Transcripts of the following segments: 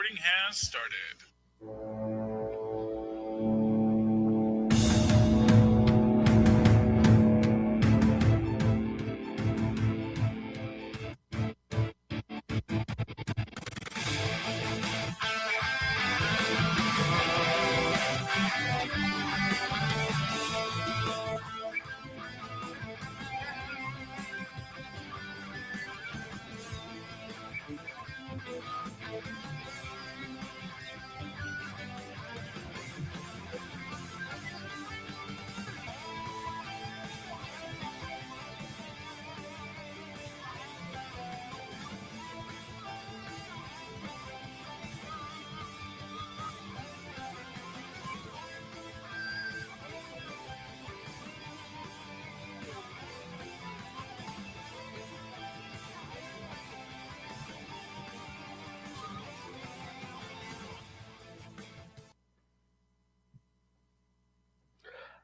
Recording has started.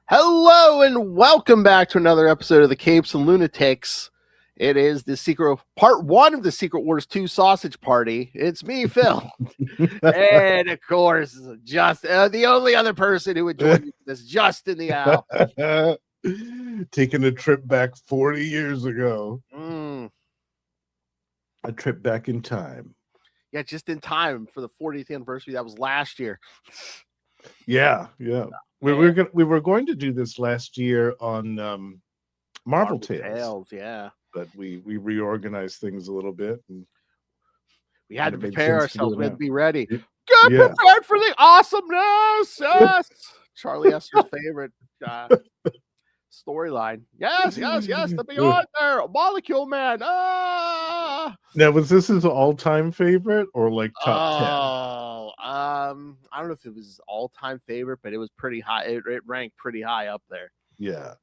Hello and welcome back to another episode of the Capes and Lunatics. It is the part one of the Secret Wars 2 sausage party. It's me, Phil. And of course, just the only other person who would join me is Justin the Owl. Taking a trip back 40 years ago. A trip back in time. Yeah, just in time for the 40th anniversary. That was last year. Yeah. We were going to do this last year on Marvel Tales. Yeah. But we reorganized things a little bit. And we had to prepare ourselves. We had to be ready. Get prepared for the awesomeness. Yes. Charlie Esther's favorite storyline. Yes. The Beyond there. Molecule Man. Now, was this his all-time favorite or like top 10? I don't know if it was his all-time favorite, but it was pretty high. It ranked pretty high up there. Yeah.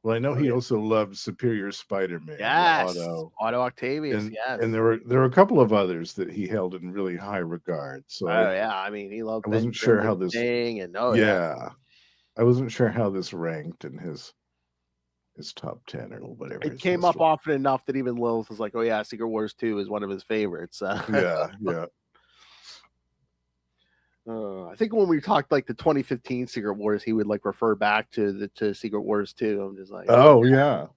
Well, I know he also loved Superior Spider-Man. Yes, Otto Octavius. Yes, and there were a couple of others that he held in really high regard. So I mean, he loved. I wasn't sure how this thing, and I wasn't sure how this ranked in his top 10 or whatever. It came up often enough that even Lilith was like, "Oh yeah, Secret Wars 2 is one of his favorites." Yeah. I think when we talked like the 2015 Secret Wars, he would like refer back to Secret Wars 2. I'm just like, yeah.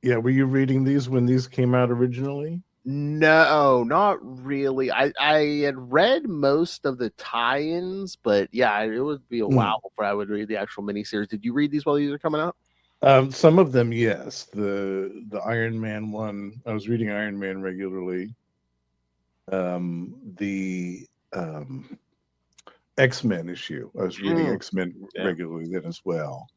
Yeah. Were you reading these when these came out originally? No, not really. I had read most of the tie-ins, but yeah, it would be a while before I would read the actual miniseries. Did you read these while these are coming out? Some of them, yes. The Iron Man one, I was reading Iron Man regularly. The X-Men issue, I was reading X-Men regularly then as well.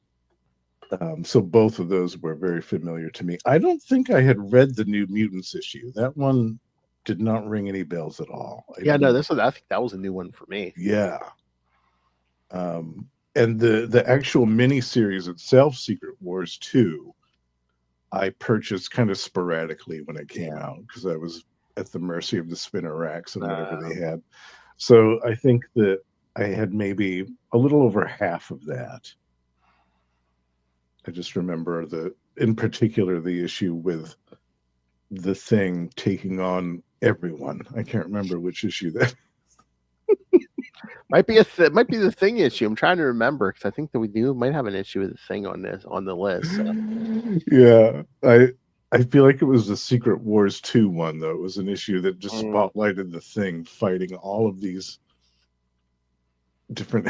So both of those were very familiar to me. I don't think I had read the New Mutants issue. That one did not ring any bells at all. I think that was a new one for me. Yeah. And the actual miniseries itself, Secret Wars 2, I purchased kind of sporadically when it came out because I was at the mercy of the spinner racks and whatever they had. So I think that I had maybe a little over half of that. I just remember in particular the issue with the Thing taking on everyone. I can't remember which issue that might be the Thing issue. I'm trying to remember because I think that we might have an issue with the Thing on the list. So. Yeah, I feel like it was the Secret Wars 2 one, though. It was an issue that just spotlighted the Thing fighting all of these different.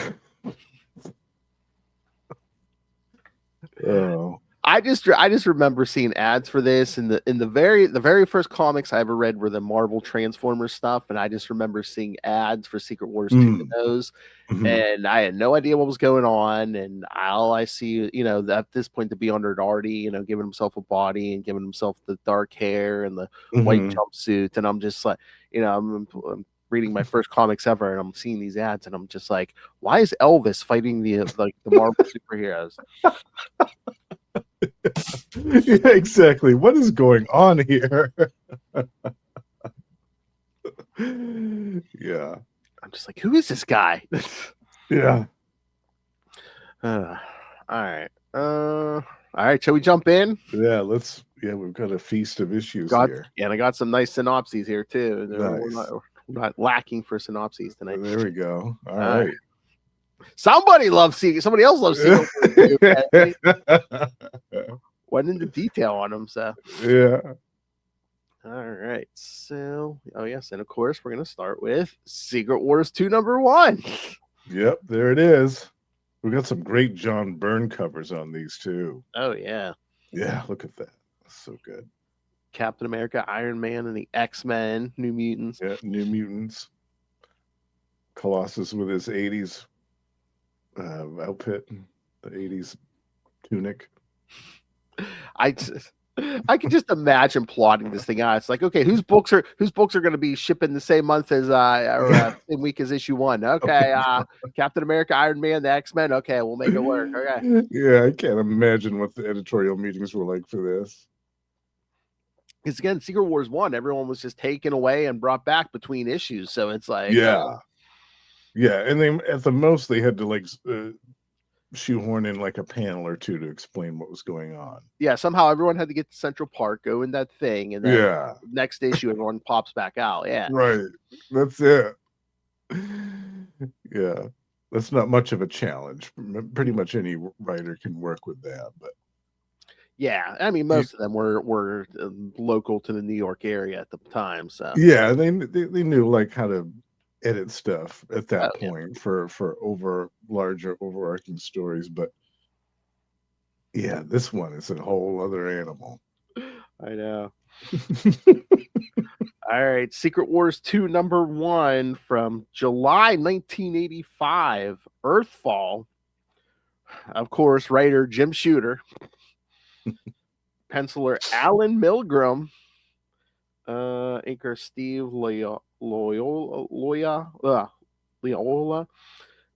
I just remember seeing ads for this in the very first comics I ever read were the Marvel Transformers stuff, and I just remember seeing ads for Secret Wars 2 in those, and I had no idea what was going on, and all I see, at this point, the Beyonder had already, giving himself a body and giving himself the dark hair and the white jumpsuit, and I'm just like, I'm reading my first comics ever, and I'm seeing these ads, and I'm just like, why is Elvis fighting the Marvel superheroes? Yeah, exactly. What is going on here? Yeah. I'm just like, who is this guy? Yeah. All right. right, shall we jump in? Yeah, we've got a feast of issues here. And I got some nice synopses here too. Nice. We're not lacking for synopses tonight. There we go. All right. Somebody else loves seeing. Went into detail on them, so yeah. All right. So, yes, and of course we're gonna start with Secret Wars 2 #1. Yep, there it is. We got some great John Byrne covers on these too. Oh yeah. Yeah, look at that. That's so good. Captain America, Iron Man, and the X-Men, New Mutants. Yeah, New Mutants. Colossus with his 80s outfit, the 80s tunic. I can just imagine plotting this thing out. It's like, okay, whose books are going to be shipping the same month as same week as issue 1? Okay, Captain America, Iron Man, the X-Men. Okay, we'll make it work. Okay. Yeah, I can't imagine what the editorial meetings were like for this. Because again, Secret Wars 1, everyone was just taken away and brought back between issues. So it's like, yeah, and they at the most they had to like shoehorn in like a panel or two to explain what was going on. Yeah, somehow everyone had to get to Central Park, go in that thing, and then next issue everyone pops back out. Yeah, right. That's it. Yeah, that's not much of a challenge. Pretty much any writer can work with that, but. Yeah, I mean, most of them were local to the New York area at the time. So yeah, they knew like how to edit stuff at that point for larger overarching stories. But yeah, this one is a whole other animal. I know. All right, Secret Wars 2 #1 from July 1985, Earthfall. Of course, writer Jim Shooter. Penciler Alan Milgram, inker Steve Loyola,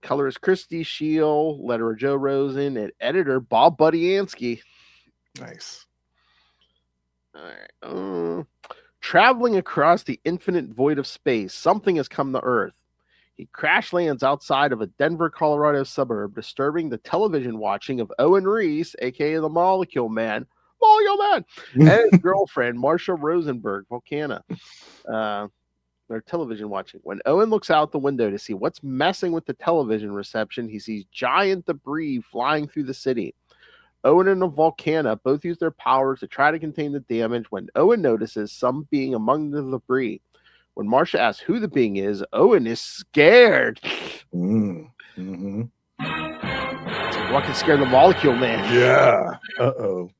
colorist Christy Scheel, letterer Joe Rosen, and editor Bob Budiansky. Nice. All right. Traveling across the infinite void of space, something has come to Earth. He crash lands outside of a Denver, Colorado suburb, disturbing the television watching of Owen Reese, aka the Molecule Man, and his girlfriend, Marsha Rosenberg, Volcana. They're television watching. When Owen looks out the window to see what's messing with the television reception, he sees giant debris flying through the city. Owen and the Volcana both use their powers to try to contain the damage when Owen notices some being among the debris. When Marsha asks who the being is, Owen is scared. Mm-hmm. What can scare the Molecule Man? Yeah. Uh-oh.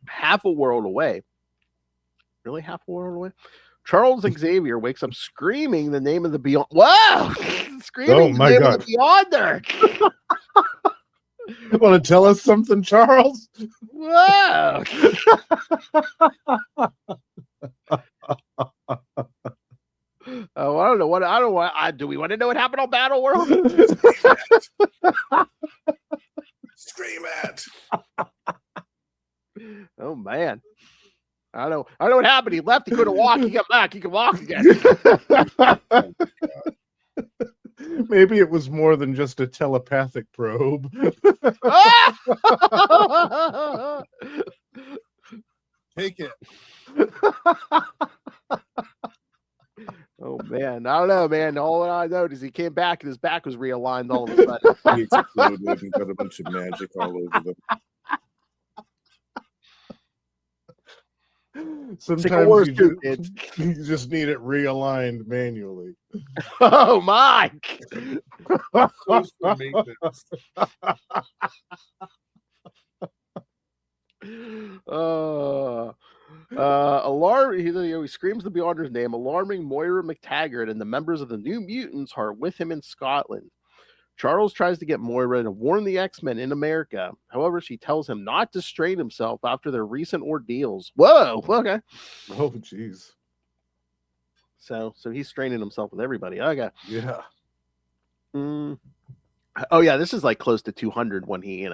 Half a world away. Really half a world away? Charles Xavier wakes up screaming the name of the Beyond. Wow! Screaming the name of the Beyonder. Want to tell us something, Charles? Whoa! Oh, I don't know what. I don't want. Do we want to know what happened on Battle World? Scream it! Oh man, I know what happened. He left. He couldn't walk. He got back. He can walk again. Maybe it was more than just a telepathic probe. Take it. Oh man, I don't know, man. All I know is he came back and his back was realigned all of a sudden. He exploded and got a bunch of magic all over them. Sometimes you just need it realigned manually. Oh my! Alarm. He screams the Beyonder's name, alarming Moira McTaggart and the members of the New Mutants who are with him in Scotland. Charles tries to get Moira to warn the X-Men in America. However, she tells him not to strain himself after their recent ordeals. Whoa, okay. Oh, jeez. So he's straining himself with everybody. Okay. Yeah. Oh, yeah, this is like close to 200 when he,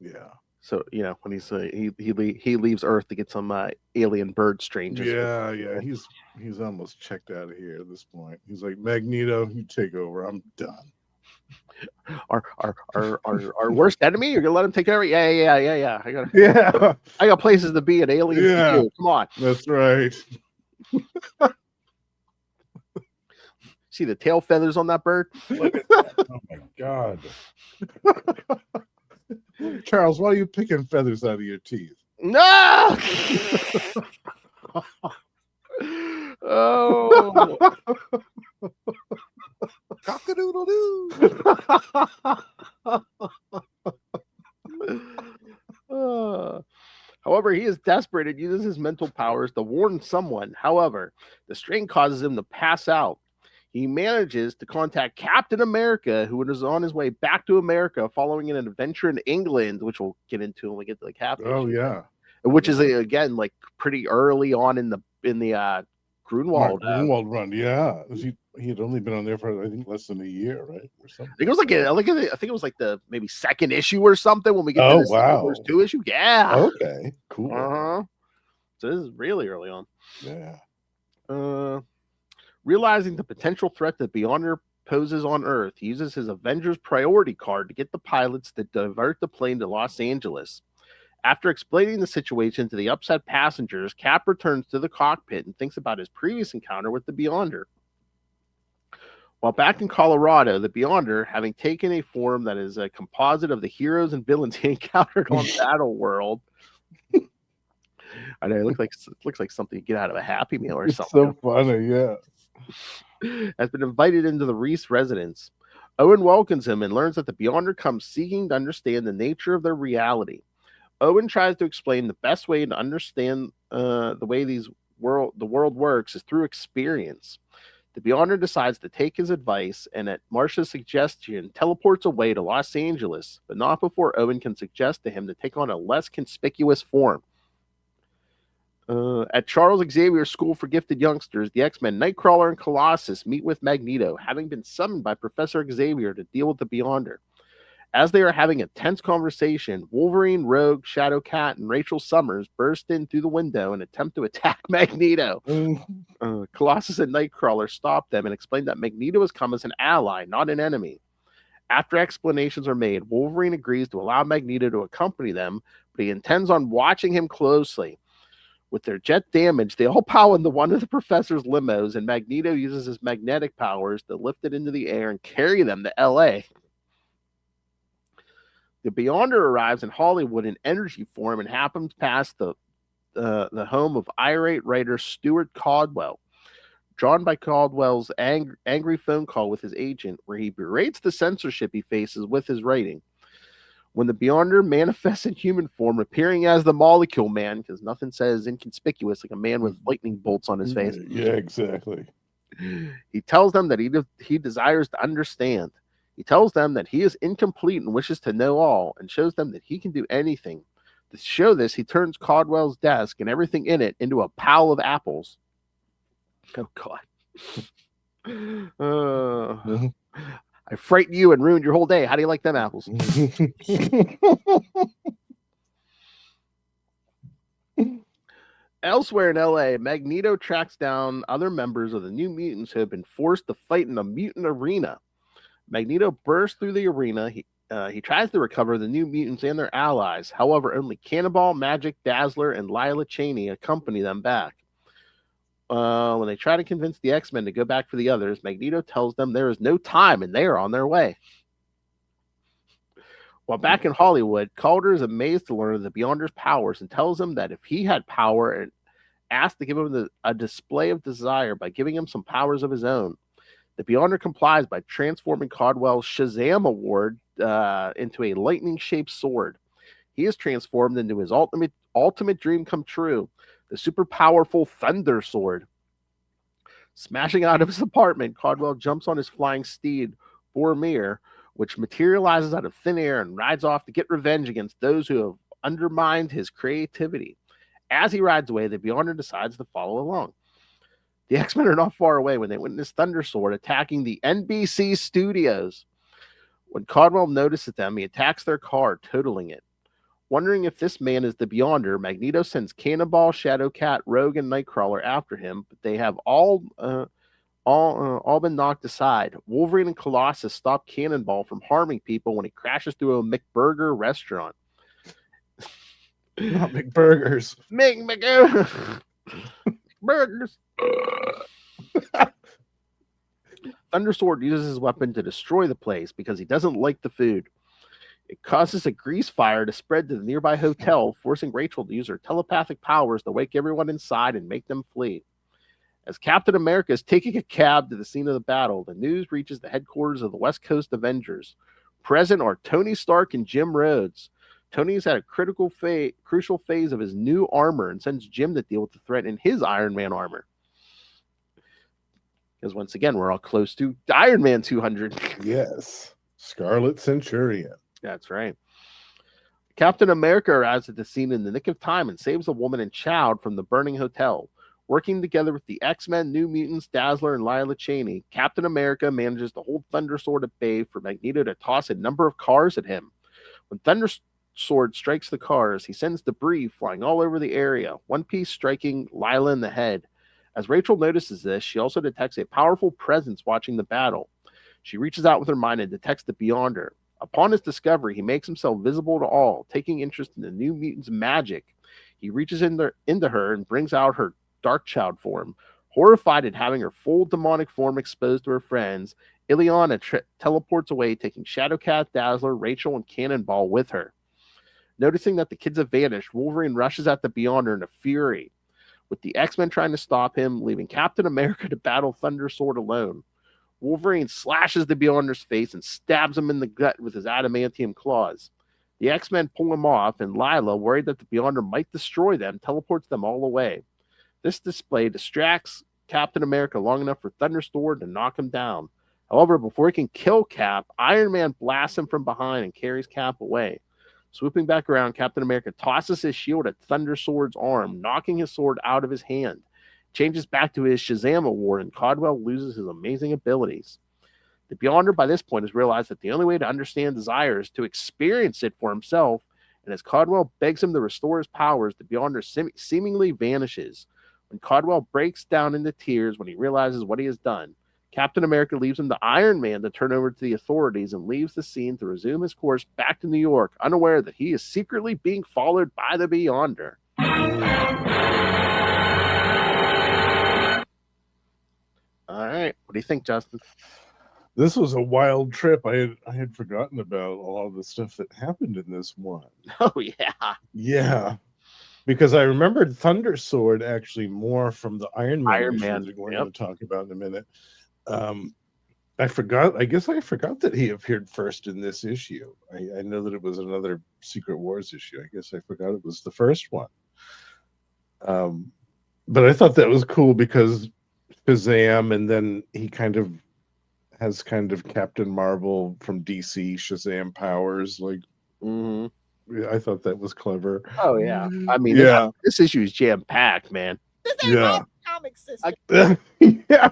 Yeah. So, when he's he leaves Earth to get some alien bird strangers. Yeah. He's almost checked out of here at this point. He's like, Magneto, you take over. I'm done. our worst enemy. You're gonna let him take over? Yeah. Yeah, I got places to be and aliens to do. Come on. that's right. See the tail feathers on that bird? Look at that. Oh my God. Charles, why are you picking feathers out of your teeth? No. Oh. Cock-a-doodle-doo. However, he is desperate and uses his mental powers to warn someone. However, the strain causes him to pass out. He manages to contact Captain America, who is on his way back to America following an adventure in England, which we'll get into when we get to the Cap. Oh issue. yeah, Which is again like pretty early on in the Grunwald. Grunwald run. Yeah, he had only been on there for I think less than a year, right? Or something. I think it was I think it was like the maybe second issue or something when we get to the Secret Wars 2 issue. Yeah. Okay. Cool. So this is really early on. Yeah. Realizing the potential threat that Beyonder poses on Earth, he uses his Avengers priority card to get the pilots to divert the plane to Los Angeles. After explaining the situation to the upset passengers, Cap returns to the cockpit and thinks about his previous encounter with the Beyonder. While back in Colorado, the Beyonder, having taken a form that is a composite of the heroes and villains he encountered on Battle World. I know it looks like something you get out of a Happy Meal or something. So funny, yeah. Has been invited into the Reese residence. Owen welcomes him and learns that the Beyonder comes seeking to understand the nature of their reality. Owen tries to explain the best way to understand the way the world works is through experience. The Beyonder decides to take his advice and at Marcia's suggestion teleports away to Los Angeles, but not before Owen can suggest to him to take on a less conspicuous form. At Charles Xavier's School for Gifted Youngsters, the X-Men Nightcrawler and Colossus meet with Magneto, having been summoned by Professor Xavier to deal with the Beyonder. As they are having a tense conversation, Wolverine, Rogue, Shadowcat, and Rachel Summers burst in through the window and attempt to attack Magneto. Colossus and Nightcrawler stop them and explain that Magneto has come as an ally, not an enemy. After explanations are made, Wolverine agrees to allow Magneto to accompany them, but he intends on watching him closely. With their jet damaged, they all pile into one of the professor's limos, and Magneto uses his magnetic powers to lift it into the air and carry them to L.A. The Beyonder arrives in Hollywood in energy form and happens past the home of irate writer Stuart Caldwell. Drawn by Caldwell's angry phone call with his agent, where he berates the censorship he faces with his writing. When the Beyonder manifests in human form, appearing as the Molecule Man, because nothing says inconspicuous like a man with lightning bolts on his face. Yeah, exactly. He tells them that he desires to understand. He tells them that he is incomplete and wishes to know all, and shows them that he can do anything. To show this, he turns Caldwell's desk and everything in it into a pile of apples. Oh, God. I frightened you and ruined your whole day. How do you like them apples? Elsewhere in LA, Magneto tracks down other members of the New Mutants who have been forced to fight in a mutant arena. Magneto bursts through the arena. He tries to recover the New Mutants and their allies. However, only Cannonball, Magic, Dazzler, and Lila Cheney accompany them back. When they try to convince the X-Men to go back for the others, Magneto tells them there is no time and they are on their way. While back in Hollywood, Calder is amazed to learn of the Beyonder's powers and tells him that if he had power and asked to give him a display of desire by giving him some powers of his own. The Beyonder complies by transforming Caldwell's Shazam award into a lightning-shaped sword. He is transformed into his ultimate dream come true, the super powerful Thunder Sword. Smashing out of his apartment, Caldwell jumps on his flying steed, Boromir, which materializes out of thin air and rides off to get revenge against those who have undermined his creativity. As he rides away, the Beyonder decides to follow along. The X-Men are not far away when they witness Thunder Sword attacking the NBC studios. When Caldwell notices them, he attacks their car, totaling it. Wondering if this man is the Beyonder, Magneto sends Cannonball, Shadowcat, Rogue, and Nightcrawler after him, but they have all all been knocked aside. Wolverine and Colossus stop Cannonball from harming people when he crashes through a McBurger restaurant. Not McBurgers. Burgers. Thundersword uses his weapon to destroy the place because he doesn't like the food. It causes a grease fire to spread to the nearby hotel, forcing Rachel to use her telepathic powers to wake everyone inside and make them flee. As Captain America is taking a cab to the scene of the battle, the news reaches the headquarters of the West Coast Avengers. Present are Tony Stark and Jim Rhodes. Tony's had a crucial phase of his new armor and sends Jim to deal with the threat in his Iron Man armor. Because once again, we're all close to Iron Man 200. Yes. Scarlet Centurion. That's right. Captain America arrives at the scene in the nick of time and saves a woman and child from the burning hotel. Working together with the X-Men, New Mutants, Dazzler, and Lila Cheney, Captain America manages to hold Thundersword at bay for Magneto to toss a number of cars at him. When Thundersword strikes the cars, he sends debris flying all over the area, one piece striking Lila in the head. As Rachel notices this, she also detects a powerful presence watching the battle. She reaches out with her mind and detects the Beyonder. Upon his discovery, he makes himself visible to all, taking interest in the New Mutants' magic. He reaches into her and brings out her Dark Child form. Horrified at having her full demonic form exposed to her friends, Illyana teleports away, taking Shadowcat, Dazzler, Rachel, and Cannonball with her. Noticing that the kids have vanished, Wolverine rushes at the Beyonder in a fury, with the X-Men trying to stop him, leaving Captain America to battle Thundersword alone. Wolverine slashes the Beyonder's face and stabs him in the gut with his adamantium claws. The X-Men pull him off, and Lila, worried that the Beyonder might destroy them, teleports them all away. This display distracts Captain America long enough for Thundersword to knock him down. However, before he can kill Cap, Iron Man blasts him from behind and carries Cap away. Swooping back around, Captain America tosses his shield at Thundersword's arm, knocking his sword out of his hand. Changes back to his Shazam award, and Caldwell loses his amazing abilities. The Beyonder by this point has realized that the only way to understand desire is to experience it for himself, and as Caldwell begs him to restore his powers, the Beyonder seemingly vanishes. When Caldwell breaks down into tears when he realizes what he has done, Captain America leaves him to Iron Man to turn over to the authorities and leaves the scene to resume his course back to New York, unaware that he is secretly being followed by the Beyonder. All right. What do you think, Justin? This was a wild trip. I had forgotten about all the stuff that happened in this one. Oh, yeah. Yeah. Because I remembered Thundersword actually more from the Iron Man issue that we're going to talk about in a minute. I forgot. I guess I forgot that he appeared first in this issue. I know that it was another Secret Wars issue. I guess I forgot it was the first one. But I thought that was cool because Shazam, and then he has Captain Marvel from DC Shazam powers. Like, I thought that was clever. Oh yeah, I mean, this issue is jam packed, man. This ain't my comic system. Yeah.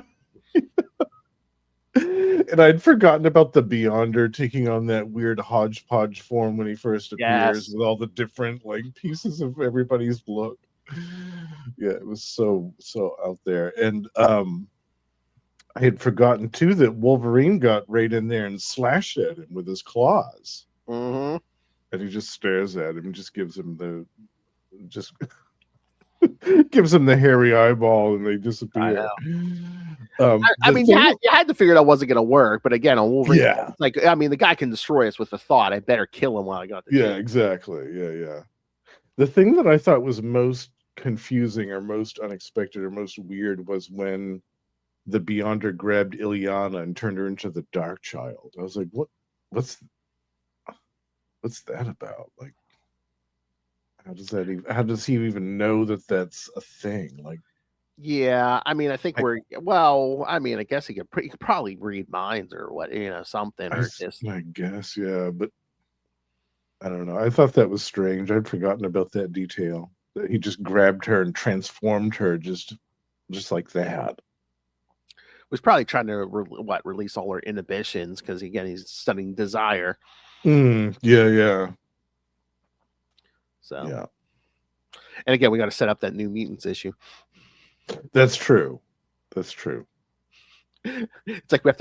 And I'd forgotten about the Beyonder taking on that weird hodgepodge form when he first appears with all the different pieces of everybody's look. Yeah, it was so out there. And I had forgotten too that Wolverine got right in there and slashed at him with his claws. Mm-hmm. And he just stares at him and just gives him the gives him the hairy eyeball, and they disappear. I mean, you had to figure that wasn't going to work, but again, on Wolverine, the guy can destroy us with a thought. I better kill him while I got the chance. Exactly. Yeah. The thing that I thought was most confusing or most unexpected or most weird was when the Beyonder grabbed Illyana and turned her into the Dark Child. I was like, what's that about? Like, how does he even know that that's a thing? Like, yeah, I mean, I think I guess he could probably read minds or something, or I guess, yeah, but I don't know. I thought that was strange. I'd forgotten about that detail. That he just grabbed her and transformed her just like that. Was probably trying to release all her inhibitions, because again, he's studying desire. Yeah. So yeah. And again, we got to set up that New Mutants issue. That's true. It's like we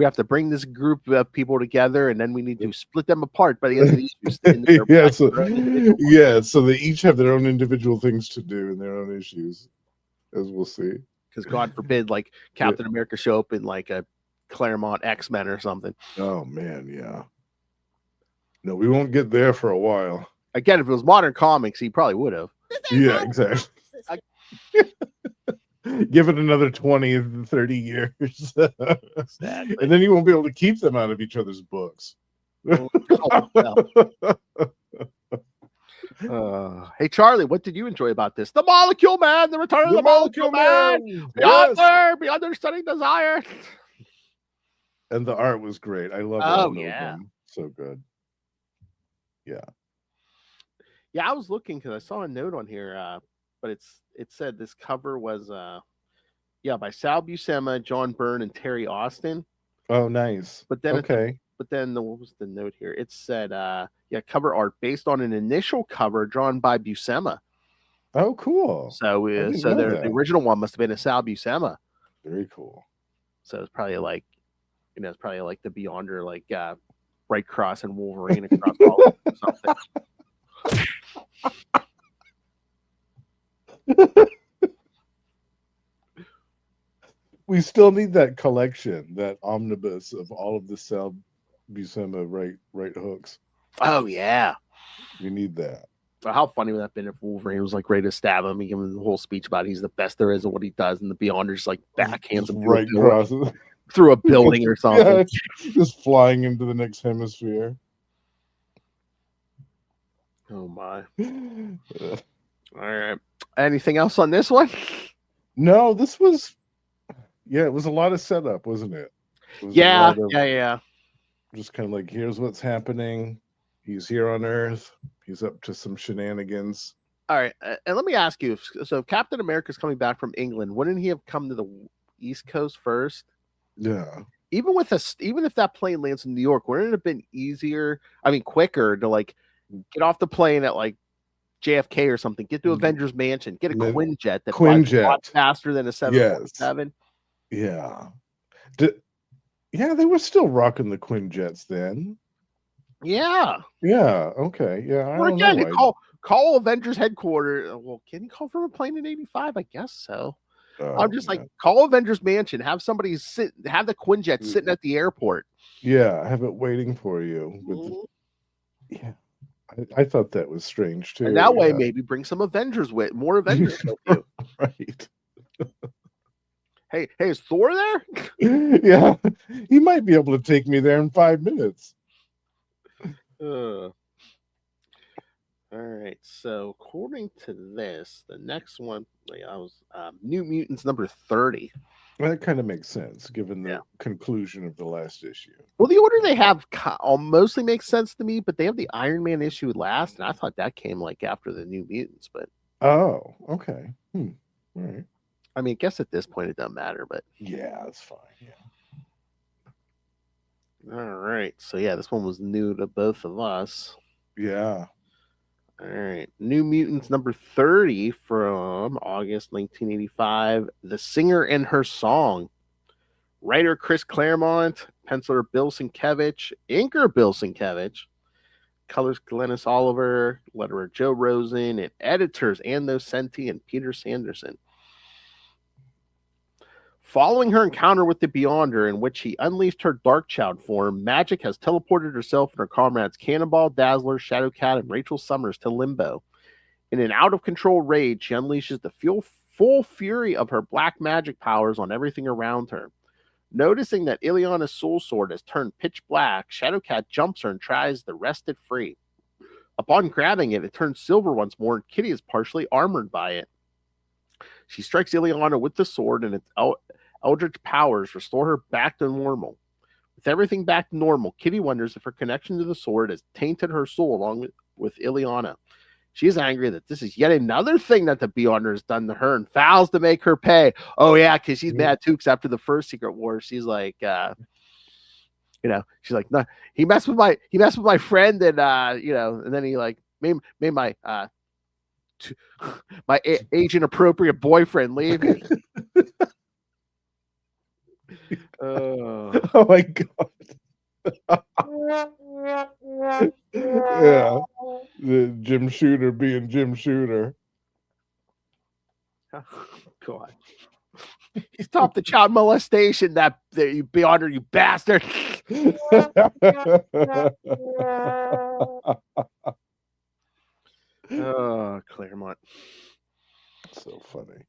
have to bring this group of people together, and then we need to split them apart by the end of the issues. So they each have their own individual things to do and their own issues, as we'll see. Because God forbid, like Captain America show up in like a Claremont X-Men or something. Oh man, yeah. No, we won't get there for a while. Again, if it was modern comics, he probably would have. Yeah, exactly. Give it another 20, 30 years. And then you won't be able to keep them out of each other's books. Hey, Charlie, what did you enjoy about this? The Molecule Man, the return of the Molecule Man. Beyond their stunning desire. And the art was great. I love it. Oh, yeah. So good. Yeah. Yeah, I was looking because I saw a note on here, but it said this cover was by Sal Buscema, John Byrne, and Terry Austin. Oh, nice. But then what was the note here? It said cover art based on an initial cover drawn by Buscema. Oh, cool. So the original one must have been a Sal Buscema. Very cool. So it's probably like it's probably like the Beyonder, like Bright Cross and Wolverine across all or something. We still need that collection, that omnibus of all of the Sal Buscema right hooks. Oh yeah, we need that. So how funny would that have been if Wolverine was like ready to stab him, he gave him the whole speech about he's the best there is at what he does, and the Beyonder's like backhands him right crosses through a building or something. Yeah, just flying into the next hemisphere. Oh my. All right. Anything else on this one? No, this was it was a lot of setup, wasn't it? Yeah. Just kind of like, here's what's happening. He's here on Earth. He's up to some shenanigans. All right. And let me ask you, if Captain America's coming back from England, wouldn't he have come to the East Coast first? Yeah. Even if that plane lands in New York, wouldn't it have been quicker to like get off the plane at like JFK or something, get to Avengers Mansion, get a Quinjet that flies a lot faster than a 747. Yeah. They were still rocking the Quinjets then. Yeah. Yeah. Okay. Yeah. Or again, call Avengers headquarters. Well, can you call from a plane in 85? I guess so. I'm just like, call Avengers Mansion, have somebody have the Quinjet sitting at the airport. Yeah, have it waiting for you. I thought that was strange too. And that way, maybe bring some Avengers more Avengers with you. Right. Hey, is Thor there? Yeah, he might be able to take me there in 5 minutes. All right. So according to this, the next one, New Mutants number 30. That kind of makes sense given the conclusion of the last issue. Well, the order they have mostly makes sense to me, but they have the Iron Man issue last, and I thought that came like after the New Mutants. But okay. All right. I mean, I guess at this point it doesn't matter, but yeah, that's fine. Yeah. All right. So this one was new to both of us. Yeah. All right. New Mutants number 30 from August 1985. The Singer and Her Song. Writer Chris Claremont. Penciler Bill Sienkiewicz. Inker Bill Sienkiewicz. Colors Glennis Oliver. Letterer Joe Rosen. And editors Ann Nocenti and Peter Sanderson. Following her encounter with the Beyonder, in which she unleashed her Darkchild form, Magic has teleported herself and her comrades Cannonball, Dazzler, Shadowcat, and Rachel Summers to Limbo. In an out-of-control rage, she unleashes the full fury of her black magic powers on everything around her. Noticing that Ileana's soul sword has turned pitch black, Shadowcat jumps her and tries to wrest it free. Upon grabbing it, it turns silver once more, and Kitty is partially armored by it. She strikes Ileana with the sword, and its eldritch powers restore her back to normal. With everything back to normal, Kitty wonders if her connection to the sword has tainted her soul along with Ileana. She is angry that this is yet another thing that the Beyonder has done to her and vows to make her pay. Oh, yeah, because she's mad too, because after the first Secret War, she's like, she's like, no, he messed with my friend, and and then he like made my age inappropriate boyfriend leave me. Oh my god. Yeah. The Jim Shooter being Jim Shooter. God. You stopped the child molestation, that you Beyonder, you bastard. Oh, Claremont. So funny.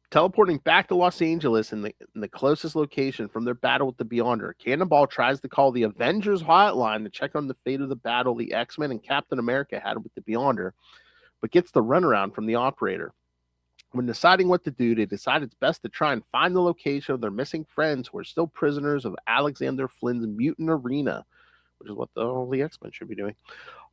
Teleporting back to Los Angeles in the closest location from their battle with the Beyonder, Cannonball tries to call the Avengers hotline to check on the fate of the battle the X-Men and Captain America had with the Beyonder, but gets the runaround from the operator. When deciding what to do, they decide it's best to try and find the location of their missing friends who are still prisoners of Alexander Flynn's mutant arena, which is what all the X-Men should be doing.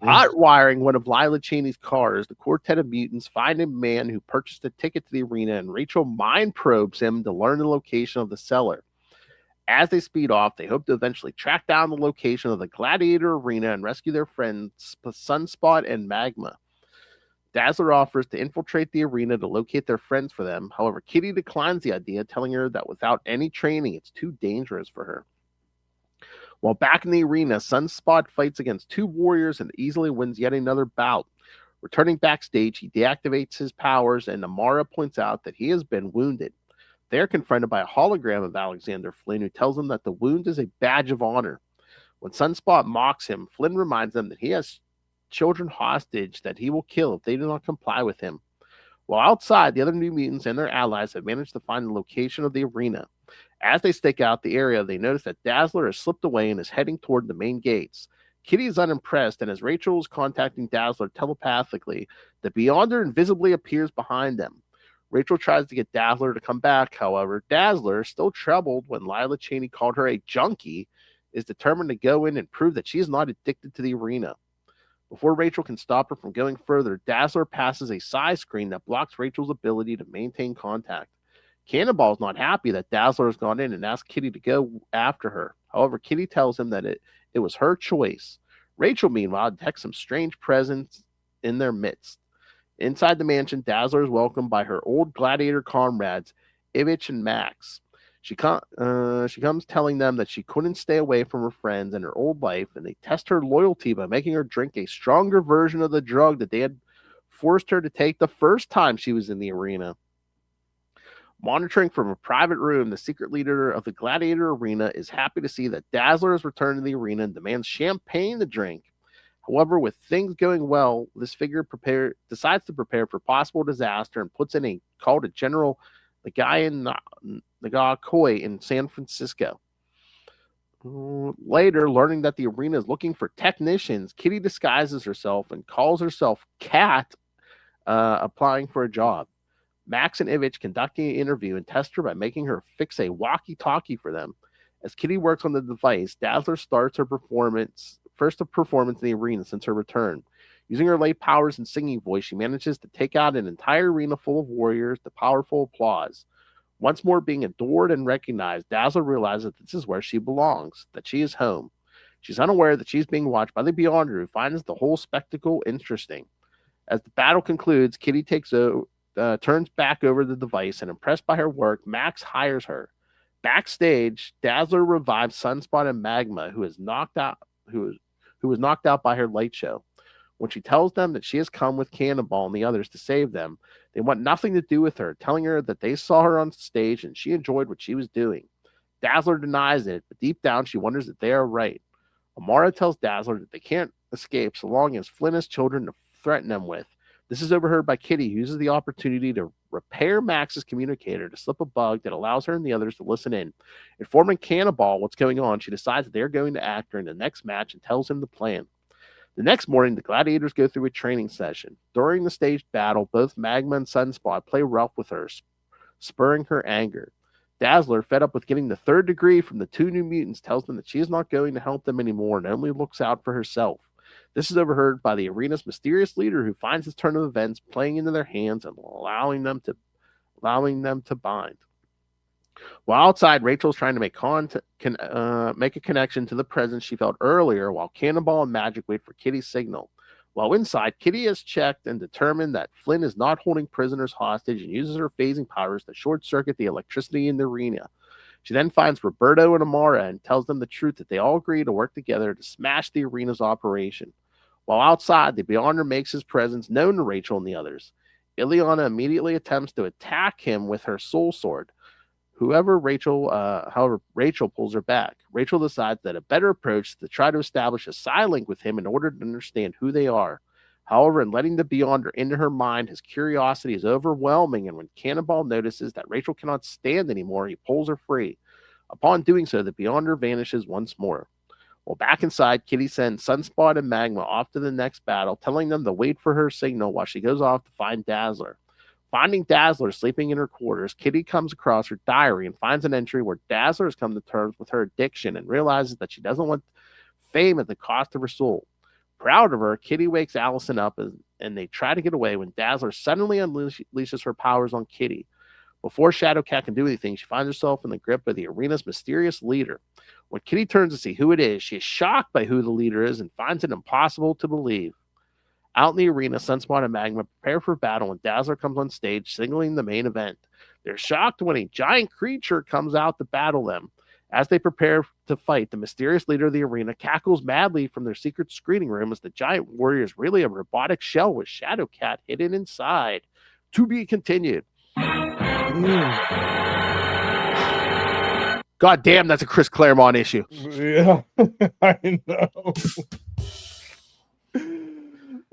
Hot wiring one of Lila Cheney's cars, the quartet of mutants find a man who purchased a ticket to the arena, and Rachel mind probes him to learn the location of the cellar. As they speed off, they hope to eventually track down the location of the Gladiator Arena and rescue their friends Sunspot and Magma. Dazzler offers to infiltrate the arena to locate their friends for them. However, Kitty declines the idea, telling her that without any training, it's too dangerous for her. While back in the arena, Sunspot fights against two warriors and easily wins yet another bout. Returning backstage, he deactivates his powers, and Amara points out that he has been wounded. They are confronted by a hologram of Alexander Flynn, who tells them that the wound is a badge of honor. When Sunspot mocks him, Flynn reminds them that he has children hostage that he will kill if they do not comply with him. While outside, the other New Mutants and their allies have managed to find the location of the arena. As they stake out the area, they notice that Dazzler has slipped away and is heading toward the main gates. Kitty is unimpressed, and as Rachel is contacting Dazzler telepathically, the Beyonder invisibly appears behind them. Rachel tries to get Dazzler to come back, however. Dazzler, still troubled when Lila Cheney called her a junkie, is determined to go in and prove that she is not addicted to the arena. Before Rachel can stop her from going further, Dazzler passes a side screen that blocks Rachel's ability to maintain contact. Cannonball is not happy that Dazzler has gone in and asks Kitty to go after her. However, Kitty tells him that it was her choice. Rachel, meanwhile, detects some strange presence in their midst. Inside the mansion, Dazzler is welcomed by her old gladiator comrades, Ivich and Max. She comes telling them that she couldn't stay away from her friends and her old life, and they test her loyalty by making her drink a stronger version of the drug that they had forced her to take the first time she was in the arena. Monitoring from a private room, the secret leader of the Gladiator Arena is happy to see that Dazzler has returned to the arena and demands champagne to drink. However, with things going well, this figure decides to prepare for possible disaster and puts in a call to General Nagakoi in San Francisco. Later, learning that the arena is looking for technicians, Kitty disguises herself and calls herself Cat, applying for a job. Max and Ivich conduct an interview and test her by making her fix a walkie-talkie for them. As Kitty works on the device, Dazzler starts her first performance in the arena since her return. Using her late powers and singing voice, she manages to take out an entire arena full of warriors to powerful applause. Once more being adored and recognized, Dazzler realizes that this is where she belongs, that she is home. She's unaware that she's being watched by the Beyonder, who finds the whole spectacle interesting. As the battle concludes, Kitty turns back over the device, and impressed by her work, Max hires her. Backstage, Dazzler revives Sunspot and Magma, who was knocked out by her light show. When she tells them that she has come with Cannonball and the others to save them, they want nothing to do with her, telling her that they saw her on stage and she enjoyed what she was doing. Dazzler denies it, but deep down she wonders if they are right. Amara tells Dazzler that they can't escape so long as Flynn has children to threaten them with. This is overheard by Kitty, who uses the opportunity to repair Max's communicator to slip a bug that allows her and the others to listen in. Informing Cannonball what's going on, she decides that they're going to act during the next match and tells him the plan. The next morning, the gladiators go through a training session. During the staged battle, both Magma and Sunspot play rough with her, spurring her anger. Dazzler, fed up with getting the third degree from the two New Mutants, tells them that she is not going to help them anymore and only looks out for herself. This is overheard by the arena's mysterious leader, who finds his turn of events playing into their hands and allowing them to bind. While outside, Rachel's trying to make a connection to the presence she felt earlier, while Cannonball and Magic wait for Kitty's signal. While inside, Kitty has checked and determined that Flynn is not holding prisoners hostage and uses her phasing powers to short circuit the electricity in the arena. She then finds Roberto and Amara and tells them the truth that they all agree to work together to smash the arena's operation. While outside, the Beyonder makes his presence known to Rachel and the others. Ileana immediately attempts to attack him with her soul sword. However, Rachel pulls her back. Rachel decides that a better approach is to try to establish a side link with him in order to understand who they are. However, in letting the Beyonder into her mind, his curiosity is overwhelming, and when Cannonball notices that Rachel cannot stand anymore, he pulls her free. Upon doing so, the Beyonder vanishes once more. While back inside, Kitty sends Sunspot and Magma off to the next battle, telling them to wait for her signal while she goes off to find Dazzler. Finding Dazzler sleeping in her quarters, Kitty comes across her diary and finds an entry where Dazzler has come to terms with her addiction and realizes that she doesn't want fame at the cost of her soul. Proud of her, Kitty wakes Allison up and they try to get away when Dazzler suddenly unleashes her powers on Kitty. Before Shadowcat can do anything, she finds herself in the grip of the arena's mysterious leader. When Kitty turns to see who it is, she is shocked by who the leader is and finds it impossible to believe. Out in the arena, Sunspot and Magma prepare for battle when Dazzler comes on stage, signaling the main event. They're shocked when a giant creature comes out to battle them. As they prepare to fight, the mysterious leader of the arena cackles madly from their secret screening room as the giant warrior is really a robotic shell with Shadowcat hidden inside. To be continued. God damn, that's a Chris Claremont issue. Yeah, I know.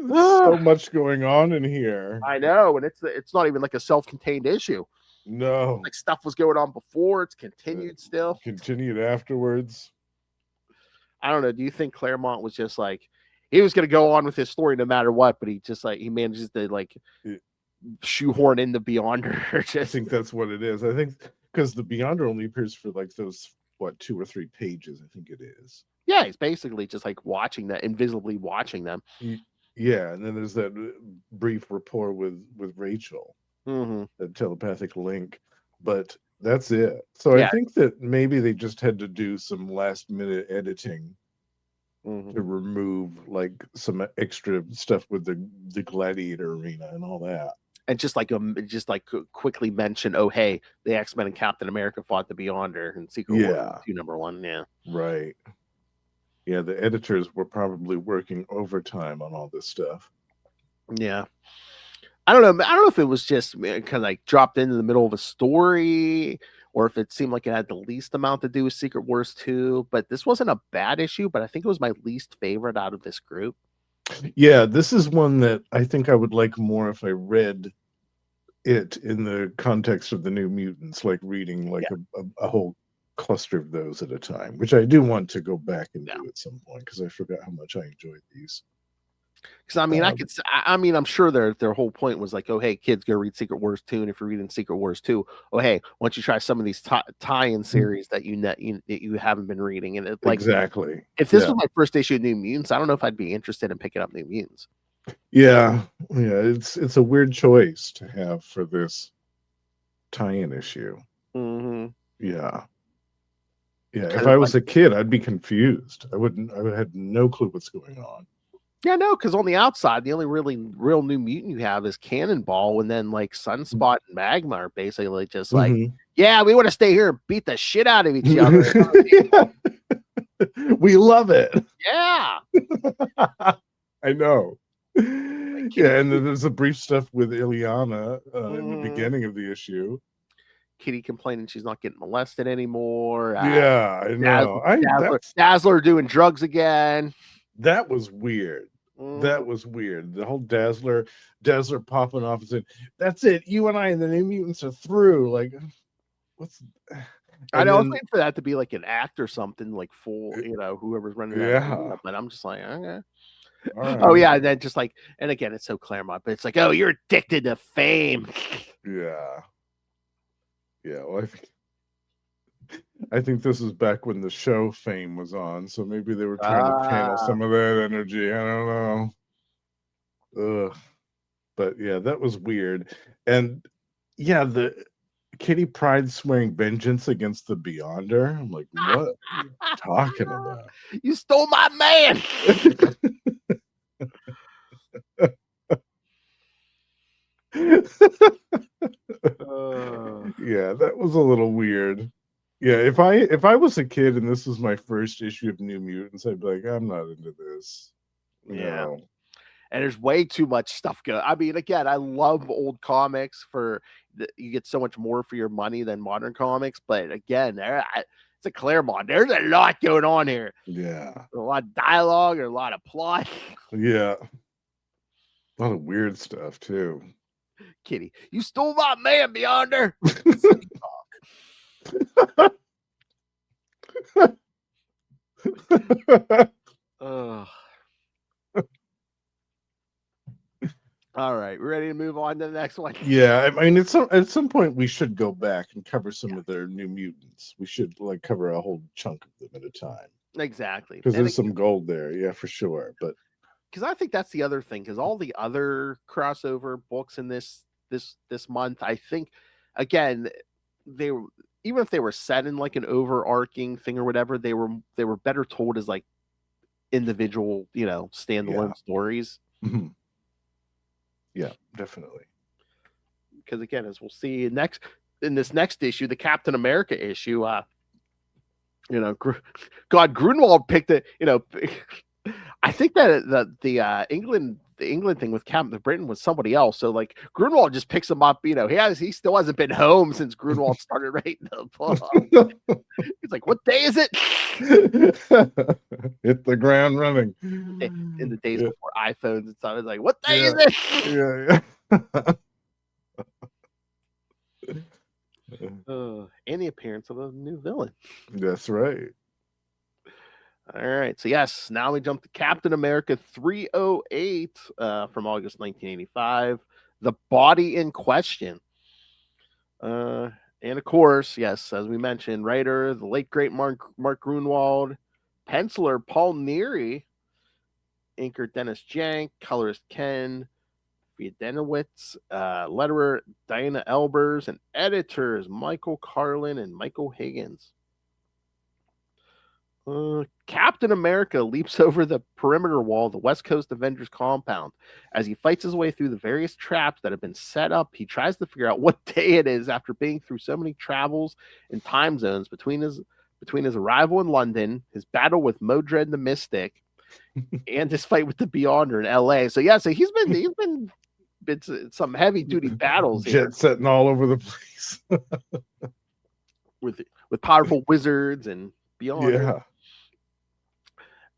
So much going on in here. I know, and it's not even like a self-contained issue. No, Like stuff was going on before, it's continued still. Continued afterwards. I don't know. Do you think Claremont was just like he was going to go on with his story no matter what, but he just like he manages to like shoehorn in the Beyonder? I think that's what it is. I think because the Beyonder only appears for like those 2 or 3 pages. I think it is. Yeah, he's basically just like watching that, invisibly watching them. Yeah, and then there's that brief rapport with Rachel, that telepathic link, but that's it. So yeah. I think that maybe they just had to do some last minute editing to remove like some extra stuff with the gladiator arena and all that. And just quickly mention, oh hey, the X-Men and Captain America fought the Beyonder in Secret War 2 #1. Yeah, right. Yeah, the editors were probably working overtime on all this stuff. Yeah. I don't know if it was just kind of like dropped into the middle of a story or if it seemed like it had the least amount to do with Secret Wars 2, but this wasn't a bad issue, but I think it was my least favorite out of this group. Yeah, this is one that I think I would like more if I read it in the context of the New Mutants, like reading like a whole cluster of those at a time, which I do want to go back and do at some point because I forgot how much I enjoyed these. Because I'm sure their whole point was like, oh hey kids, go read Secret Wars 2, and if you're reading Secret Wars 2, oh hey, why don't you try some of these tie-in series that you haven't been reading? And it's like exactly. If this was my first issue of New Mutants, I don't know if I'd be interested in picking up New Mutants. Yeah, it's a weird choice to have for this tie-in issue. Yeah. Yeah, if I was a kid, I'd be confused. I would have no clue what's going on. Yeah, no, because on the outside, the only real New Mutant you have is Cannonball, and then like Sunspot and Magma are basically just like, yeah, we want to stay here and beat the shit out of each other. We love it. Yeah. I know. Yeah, and then there's the brief stuff with Ileana in the beginning of the issue. Kitty complaining she's not getting molested anymore. Yeah, I know. Dazzler doing drugs again. That was weird. That was weird. The whole Dazzler popping off and saying, "That's it. You and I and the New Mutants are through." Like, what's? I know. I was waiting for that to be like an act or something, like full, whoever's running that. Yeah. But I'm just like, okay. Right. Oh yeah, and then just like, and again, it's so Claremont, but it's like, oh, you're addicted to fame. Yeah. Yeah, well, I think this is back when the show Fame was on, so maybe they were trying to channel some of that energy. I don't know. But yeah, that was weird. And yeah, the Kitty Pryde swearing vengeance against the Beyonder. I'm like, what are you talking about? You stole my man. was a little weird. Yeah, if I was a kid and this was my first issue of New Mutants, I'd be like, I'm not into this. Yeah. No. And there's way too much stuff going. I mean, again, I love old comics you get so much more for your money than modern comics. But again, it's a Claremont. There's a lot going on here. Yeah. A lot of dialogue, or a lot of plot. Yeah. A lot of weird stuff too. Kitty, you stole my man, Beyonder. All right, we're ready to move on to the next one. Yeah, I mean, at some point we should go back and cover some of their New Mutants. We should like cover a whole chunk of them at a time. Exactly, because there's some gold there, yeah, for sure. But because I think that's the other thing, because all the other crossover books in this month, I think, again, they were, even if they were set in like an overarching thing or whatever, they were better told as like individual, standalone stories. Mm-hmm. Yeah, definitely. Because again, as we'll see in this next issue, the Captain America issue, God, Grunwald picked it. I think that the England thing with Captain Britain was somebody else. So like Grunwald just picks him up. He still hasn't been home since Grunwald started writing the book. He's like, what day is it? Hit the ground running. In the days before iPhones and stuff, it's like, what day is it? And the appearance of a new villain. That's right. All right. So yes, now we jump to Captain America 308 from August 1985. The Body in Question. And of course, yes, as we mentioned, writer, the late great Mark Grunwald, penciler Paul Neary, inker Dennis Jank, colorist Ken Viedenowitz, letterer Diana Elbers, and editors Michael Carlin and Michael Higgins. Captain America leaps over the perimeter wall of the West Coast Avengers compound. As he fights his way through the various traps that have been set up, he tries to figure out what day it is after being through so many travels and time zones between his arrival in London, his battle with Modred the Mystic, and his fight with the Beyonder in LA. So yeah, he's been some heavy duty battles here. Jet setting all over the place. with powerful wizards and Beyonder. Yeah.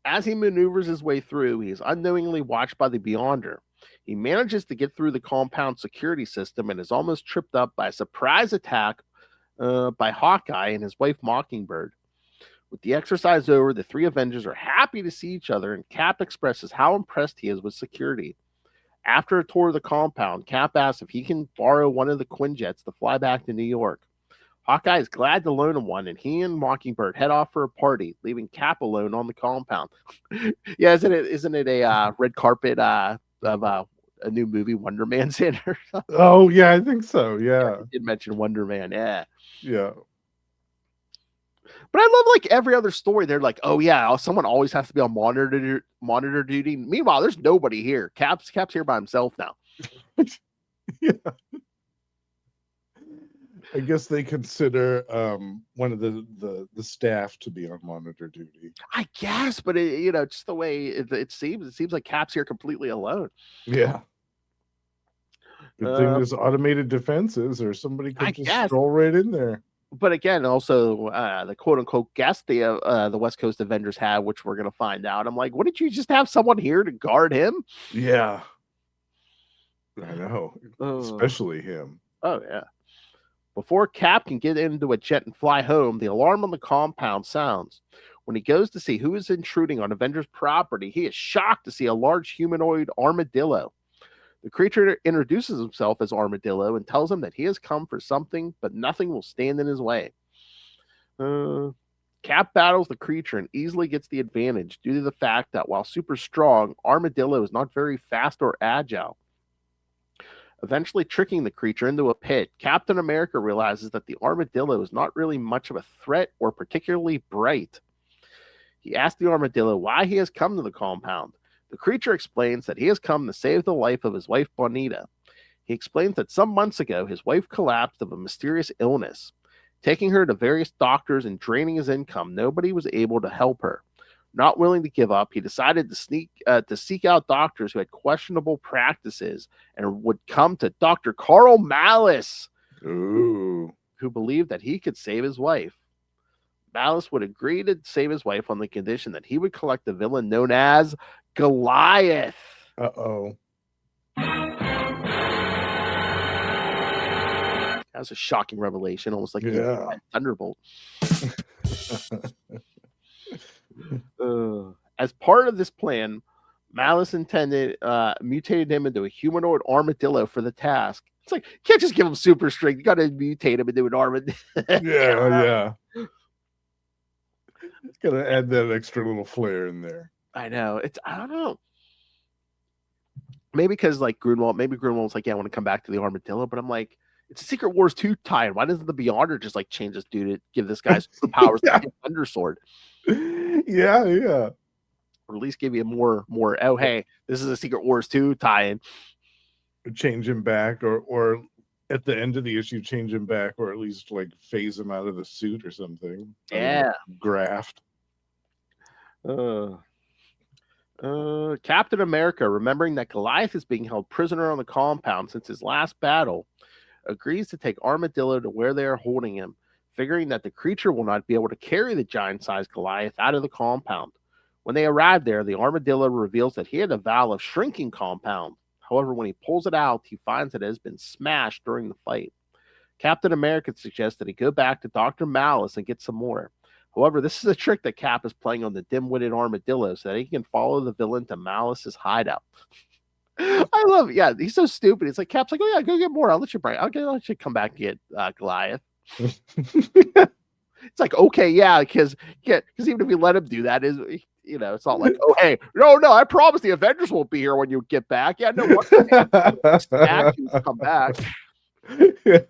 As he maneuvers his way through, he is unknowingly watched by the Beyonder. He manages to get through the compound security system and is almost tripped up by a surprise attack by Hawkeye and his wife Mockingbird. With the exercise over, the three Avengers are happy to see each other, and Cap expresses how impressed he is with security. After a tour of the compound, Cap asks if he can borrow one of the Quinjets to fly back to New York. Hawkeye is glad to loan him one, and he and Mockingbird head off for a party, leaving Cap alone on the compound. Yeah, isn't it a red carpet of a new movie, Wonder Man Center? Oh yeah, I think so. Yeah, I did mention Wonder Man. Yeah. But I love like every other story. They're like, oh yeah, someone always has to be on monitor duty. Meanwhile, there's nobody here. Cap's here by himself now. Yeah. I guess they consider one of the staff to be on monitor duty. I guess, but just the way it seems like Cap's here completely alone. Yeah. Good thing there's automated defenses, or somebody could just stroll right in there. But again, also the quote unquote guest the West Coast Avengers have, which we're gonna find out. I'm like, wouldn't you just have someone here to guard him? Yeah. I know. Especially him. Oh yeah. Before Cap can get into a jet and fly home, the alarm on the compound sounds. When he goes to see who is intruding on Avengers property, he is shocked to see a large humanoid armadillo. The creature introduces himself as Armadillo and tells him that he has come for something, but nothing will stand in his way. Cap battles the creature and easily gets the advantage due to the fact that while super strong, Armadillo is not very fast or agile. Eventually tricking the creature into a pit, Captain America realizes that the armadillo is not really much of a threat or particularly bright. He asks the armadillo why he has come to the compound. The creature explains that he has come to save the life of his wife Bonita. He explains that some months ago his wife collapsed of a mysterious illness. Taking her to various doctors and draining his income, nobody was able to help her. Not willing to give up, he decided to seek out doctors who had questionable practices and would come to Dr. Carl Malice, Ooh. who believed that he could save his wife. Malice would agree to save his wife on the condition that he would collect the villain known as Goliath. Uh-oh. That was a shocking revelation, almost like Yeah. Thunderbolt. As part of this plan, Malice mutated him into a humanoid armadillo for the task. It's like, you can't just give him super strength. You got to mutate him into an armadillo. Yeah. It's got to add that extra little flair in there. I know. I don't know. Maybe because like Grunwald's like, yeah, I want to come back to the armadillo, but I'm like, it's a Secret Wars 2 tie. Why doesn't the Beyonder just like change this dude to give this guy some powers like a Thunder Sword? Yeah. Or at least give you more, oh, hey, this is a Secret Wars 2 tie-in. Change him back, or at the end of the issue, change him back, or at least like phase him out of the suit or something. Yeah. Graft. Captain America, remembering that Goliath is being held prisoner on the compound since his last battle, agrees to take Armadillo to where they are holding him, figuring that the creature will not be able to carry the giant-sized Goliath out of the compound. When they arrive there, the Armadillo reveals that he had a vial of shrinking compound. However, when he pulls it out, he finds that it has been smashed during the fight. Captain America suggests that he go back to Dr. Malice and get some more. However, this is a trick that Cap is playing on the dim-witted Armadillo so that he can follow the villain to Malice's hideout. I love it. Yeah, he's so stupid. It's like Cap's like, oh yeah, go get more. I'll let you come back and get Goliath. It's like, okay, yeah, because even if we let him do that, it's not like, oh hey, no, I promise the Avengers won't be here when you get back. Yeah, no, come back. Yeah.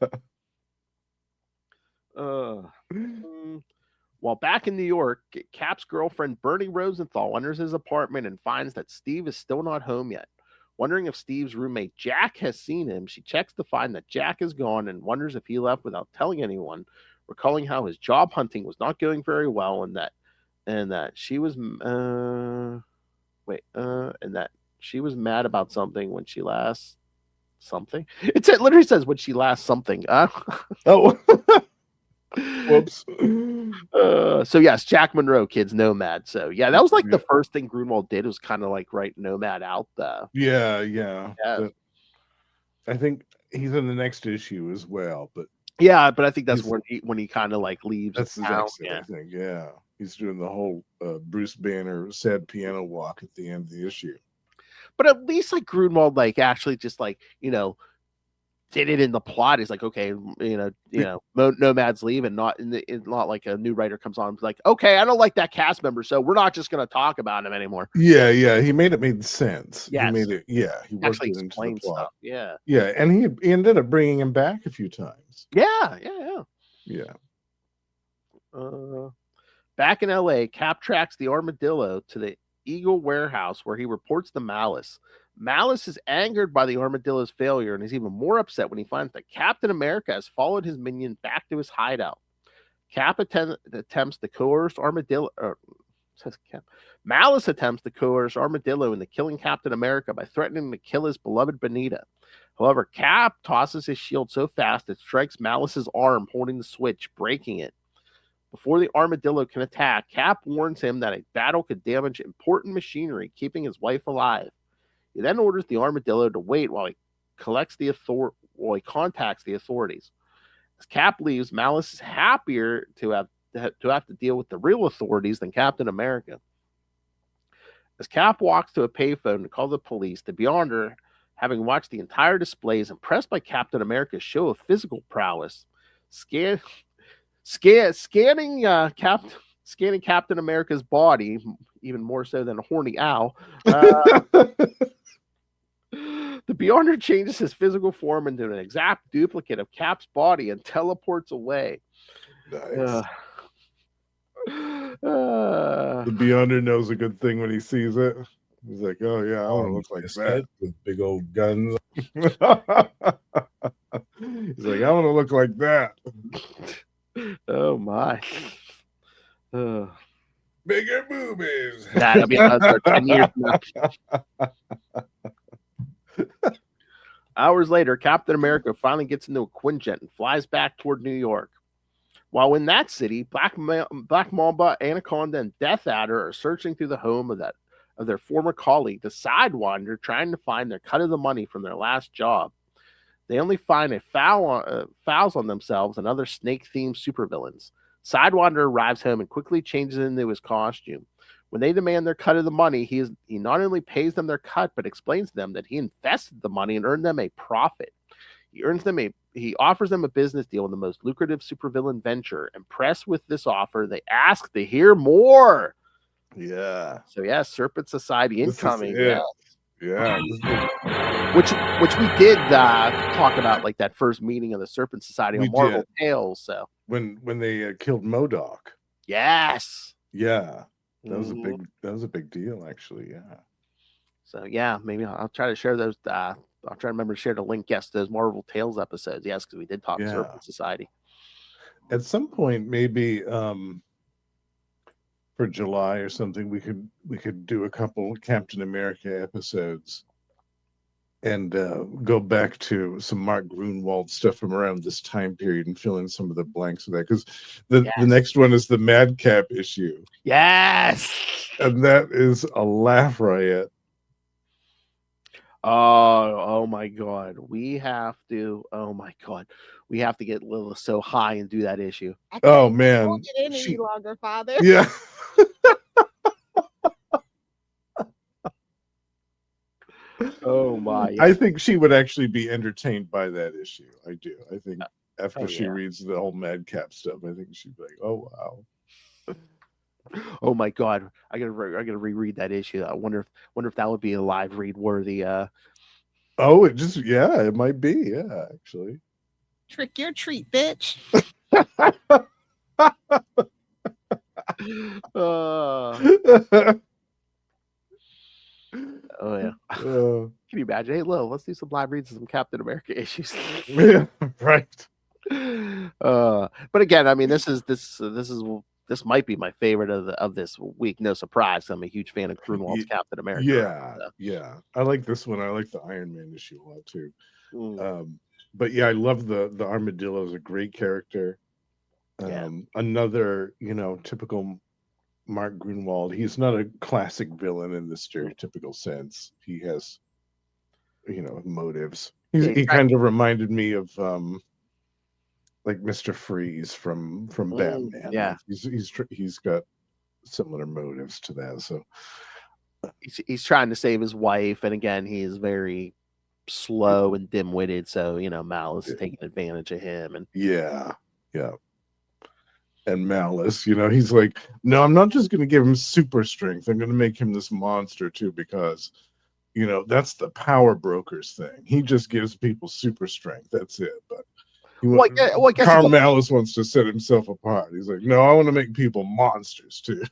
While back in New York, Cap's girlfriend Bernie Rosenthal enters his apartment and finds that Steve is still not home yet. Wondering if Steve's roommate Jack has seen him, she checks to find that Jack is gone and wonders if he left without telling anyone, recalling how his job hunting was not going very well and that she was mad about something when she last something. It literally says when she last something. Oh. Whoops. So yes, Jack Monroe, kids, Nomad. So yeah, that was like the first thing Grunwald did, was kind of like write Nomad out. Yeah. I think he's in the next issue as well, but I think that's when he kind of like leaves. That's his exit, I think. Yeah, he's doing the whole Bruce Banner sad piano walk at the end of the issue. But at least like Grunwald, like actually just like did it in the plot. He's like, okay, Nomad's leave, and not like a new writer comes on, like, okay, I don't like that cast member, so we're not just going to talk about him anymore. Yeah. He made sense. Yes. He made it. Yeah, he worked actually it into the plot. Stuff. Yeah, and he ended up bringing him back a few times. Yeah. Back in LA, Cap tracks the Armadillo to the Eagle warehouse where he reports the Malice. Malice is angered by the Armadillo's failure and is even more upset when he finds that Captain America has followed his minion back to his hideout. Attempts to coerce Armadillo. Malice attempts to coerce Armadillo into killing Captain America by threatening to kill his beloved Benita. However, Cap tosses his shield so fast it strikes Malice's arm holding the switch, breaking it. Before the Armadillo can attack, Cap warns him that a battle could damage important machinery, keeping his wife alive. He then orders the Armadillo to wait while he contacts the authorities. As Cap leaves, Malice is happier to have to deal with the real authorities than Captain America. As Cap walks to a payphone to call the police, the Beyonder, having watched the entire display, is impressed by Captain America's show of physical prowess. Scanning Captain America's body, even more so than a horny owl. The Beyonder changes his physical form into an exact duplicate of Cap's body and teleports away. Nice. The Beyonder knows a good thing when he sees it. He's like, oh yeah, I want to look like that with big old guns. He's like, I want to look like that. Oh my. Bigger boobies. That'll be another 10 years from now. Hours later, Captain America finally gets into a Quinjet and flies back toward New York. While in that city, Black Mamba, Anaconda, and Death Adder are searching through the home of their former colleague, the Sidewinder, trying to find their cut of the money from their last job. They only find fouls on themselves and other snake-themed supervillains. Sidewinder arrives home and quickly changes into his costume. When they demand their cut of the money, he not only pays them their cut, but explains to them that he invested the money and earned them a profit. He offers them a business deal in the most lucrative supervillain venture. Impressed with this offer, they ask to hear more. Yeah. So yeah, Serpent Society incoming. Yeah. Which we did talk about, like that first meeting of the Serpent Society on Marvel Tales. So when they killed MODOK. Yes. Yeah. That was a big deal, actually. Yeah. So yeah, maybe I'll try to share those. I'll try to remember to share the link. Yes, those Marvel Tales episodes. Yes, because we did talk Serpent Society. At some point, maybe for July or something, we could do a couple Captain America episodes and go back to some Mark Gruenwald stuff from around this time period and fill in some of the blanks of that, because the next one is the Madcap issue. Yes, and that is a laugh riot. Oh my God, we have to. Oh my God, we have to get Lila so high and do that issue. Oh man, won't get any longer, Father. Yeah. Oh my! I think she would actually be entertained by that issue. I do. I think after she reads the whole Madcap stuff, I think she'd be like, "Oh wow." Oh my God! I gotta reread that issue. I wonder if that would be a live read worthy. Oh, it might be. Yeah, actually. Trick your treat, bitch. Oh yeah. Can you imagine? Hey, Lil, let's do some live reads of some Captain America issues. Yeah, right. But again, I mean, this might be my favorite of this week. No surprise, I'm a huge fan of Gruenwald's Captain America. Yeah. I like this one. I like the Iron Man issue a lot too. But yeah, I love the Armadillo is a great character. Another, typical Mark Gruenwald. He's not a classic villain in the stereotypical sense. He has, motives. He kind of reminded me of like Mr. Freeze from Batman. Yeah, he's got similar motives to that. So he's trying to save his wife, and again, he is very slow and dim-witted. So Malice is taking advantage of him, and yeah. And Malice, he's like, no, I'm not just going to give him super strength. I'm going to make him this monster too, because, that's the power brokers thing. He just gives people super strength. That's it. But Carl Malice wants to set himself apart. He's like, no, I want to make people monsters too.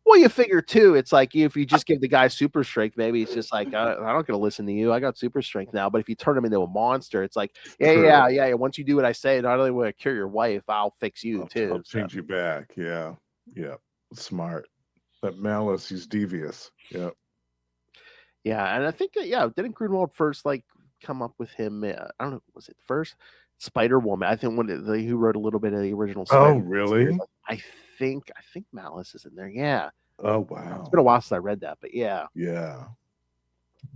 Well, you figure too, it's like if you just give the guy super strength, maybe it's just like, I'm not going to listen to you. I got super strength now. But if you turn him into a monster, it's like, yeah. Once you do what I say, not only will I cure your wife, I'll fix you too. I'll change you back. Yeah. Smart. But Malice, he's devious. Yeah. Yeah. And I think, didn't Gruenwald first come up with him? I don't know. Was it first? Spider-Woman. I think who wrote a little bit of the original Spider-Man. Oh, really? I think Malice is in there. Yeah. Oh wow. It's been a while since I read that, but yeah. Yeah.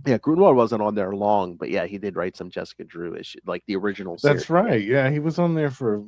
Gruenwald wasn't on there long, but yeah, he did write some Jessica Drew issue, like the original series. That's right. Yeah, he was on there for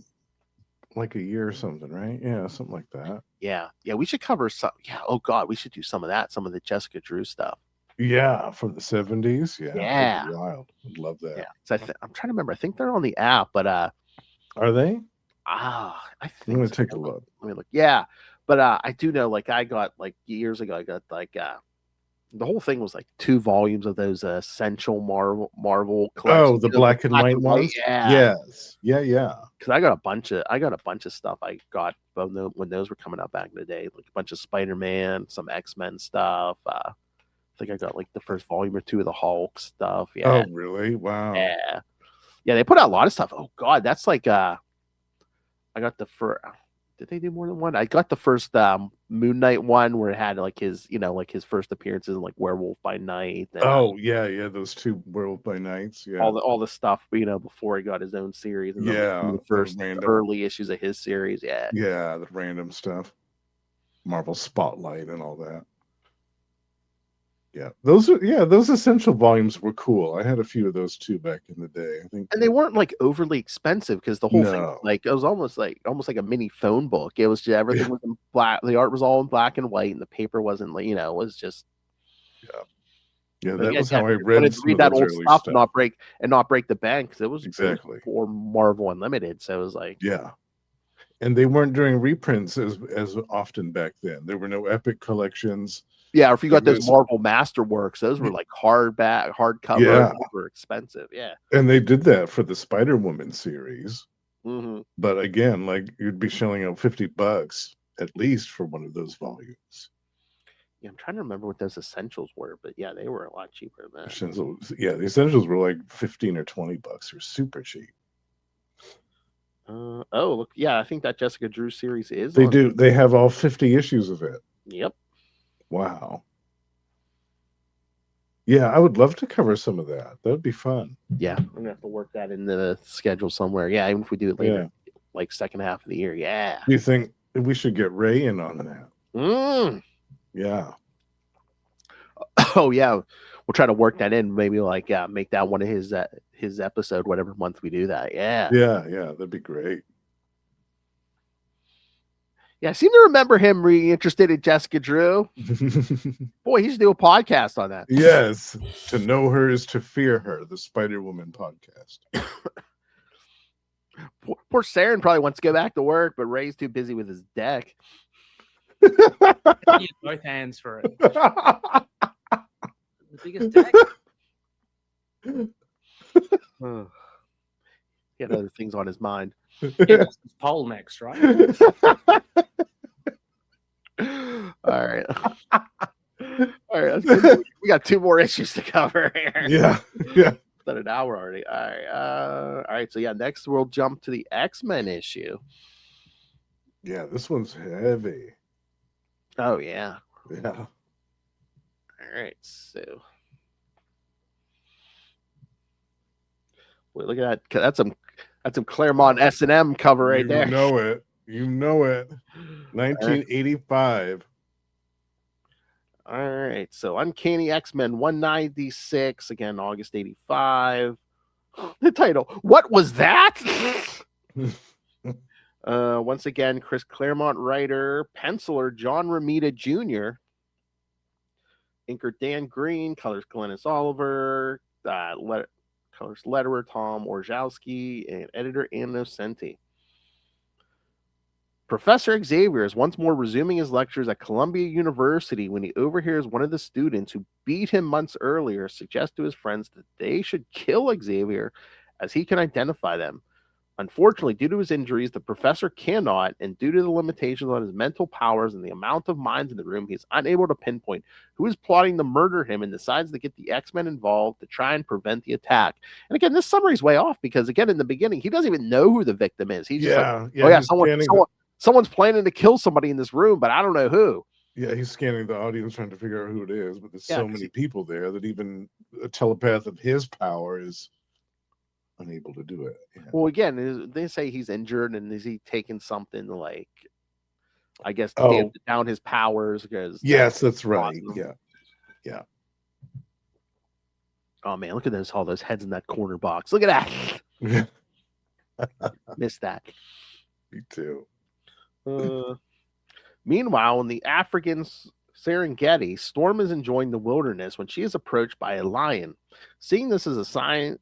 like a year or something, right? Yeah, something like that. Yeah. We should cover some. Yeah. Oh God, we should do some of that. Some of the Jessica Drew stuff. Yeah, from the 70s. Yeah. Wild. I'd love that. Yeah. So I'm trying to remember. I think they're on the app, but are they? I think I'm gonna take a look. Let me look. Yeah, but I do know, I got years ago, I got the whole thing was 2 volumes of those essential Marvel collections. Oh, the black and white ones. Yeah. Yes. Yeah. Because I got a bunch of stuff I got when those were coming out back in the day, like a bunch of Spider-Man, some X-Men stuff. I think I got the first volume or 2 of the Hulk stuff. Yeah. Oh, really? Wow. Yeah. They put out a lot of stuff. Oh God, that's I got the first. Did they do more than one? I got the first Moon Knight one where it had like his, like his first appearances in like Werewolf by Night. And, Oh yeah, those two Werewolf by Nights. Yeah, all the stuff, before he got his own series, and yeah, the first early issues of his series. Yeah, the random stuff, Marvel Spotlight, and all that. Yeah, those essential volumes were cool. I had a few of those too back in the day. I think, and they weren't like overly expensive because the whole thing, like, it was almost like a mini phone book. It was just everything was in black. The art was all in black and white, and the paper wasn't like, it was just. Yeah, that was how I read that old stuff and not break the bank, because it was exactly for Marvel Unlimited. So it was like, and they weren't doing reprints as often back then. There were no Epic collections. Yeah, or if you got those Marvel Masterworks, those were like hardcover. Yeah, were expensive. Yeah, and they did that for the Spider-Woman series. Mm-hmm. But again, like, you'd be shelling out $50 at least for one of those volumes. Yeah, I'm trying to remember what those essentials were, but yeah, they were a lot cheaper than that. Yeah, the essentials were like $15 or $20. They're super cheap. Oh, look, yeah, I think that Jessica Drew series is. They do. They have all 50 issues of it. Yep. Wow. Yeah, I would love to cover some of that. That would be fun. Yeah, I'm gonna have to work that in the schedule somewhere. Yeah, even if we do it later, like second half of the year. Yeah. Do you think we should get Ray in on that? Yeah. Oh yeah, we'll try to work that in. Maybe like make that one of his episode, whatever month we do that. Yeah. Yeah, that'd be great. Yeah, I seem to remember him being interested in Jessica Drew. Boy, he should do a podcast on that. Yes. To know her is to fear her, the Spider-Woman podcast. Poor Saren probably wants to go back to work, but Ray's too busy with his deck. I use both hands for it. The biggest deck. He had other things on his mind. Poll next, right? All right. All right. We got 2 more issues to cover here. Yeah. About an hour already. All right. So yeah, next we'll jump to the X-Men issue. Yeah, this one's heavy. Oh yeah. Yeah. All right. So wait, look at that. That's some Claremont S&M cover right there. You know it. 1985. All right. So Uncanny X-Men 196, again, August 85. The title, What Was That? Once again, Chris Claremont writer, penciler John Romita Jr., inker Dan Green, colors Glennis Oliver, colors letterer Tom Orzechowski, and editor Ann Nocenti. Professor Xavier is once more resuming his lectures at Columbia University when he overhears one of the students who beat him months earlier suggest to his friends that they should kill Xavier as he can identify them. Unfortunately, due to his injuries, the professor cannot, and due to the limitations on his mental powers and the amount of minds in the room, he's unable to pinpoint who is plotting to murder him and decides to get the X-Men involved to try and prevent the attack. And again, this summary's way off because, again, in the beginning, he doesn't even know who the victim is. He's just someone's planning to kill somebody in this room, but I don't know who. Yeah, he's scanning the audience trying to figure out who it is, but there's so many people there that even a telepath of his power is unable to do it. Yeah. Well, again, they say he's injured, and is he taking something like, I guess, to dampen down his powers? Because that's right. Awesome. Yeah. Oh man, look at all those heads in that corner box. Look at that. Missed that. Me too. Meanwhile, in the African Serengeti, Storm is enjoying the wilderness when she is approached by a lion. Seeing this as a sign,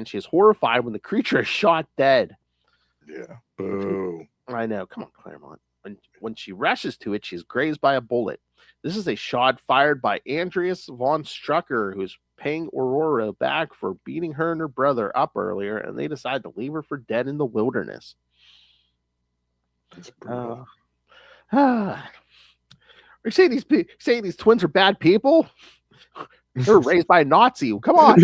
she is horrified when the creature is shot dead. Yeah. Boo. I know. Come on, Claremont. When she rushes to it, she's grazed by a bullet. This is a shot fired by Andreas von Strucker, who's paying Aurora back for beating her and her brother up earlier, and they decide to leave her for dead in the wilderness. That's brutal. Are you saying these twins are bad people? They're raised by a Nazi. Come on.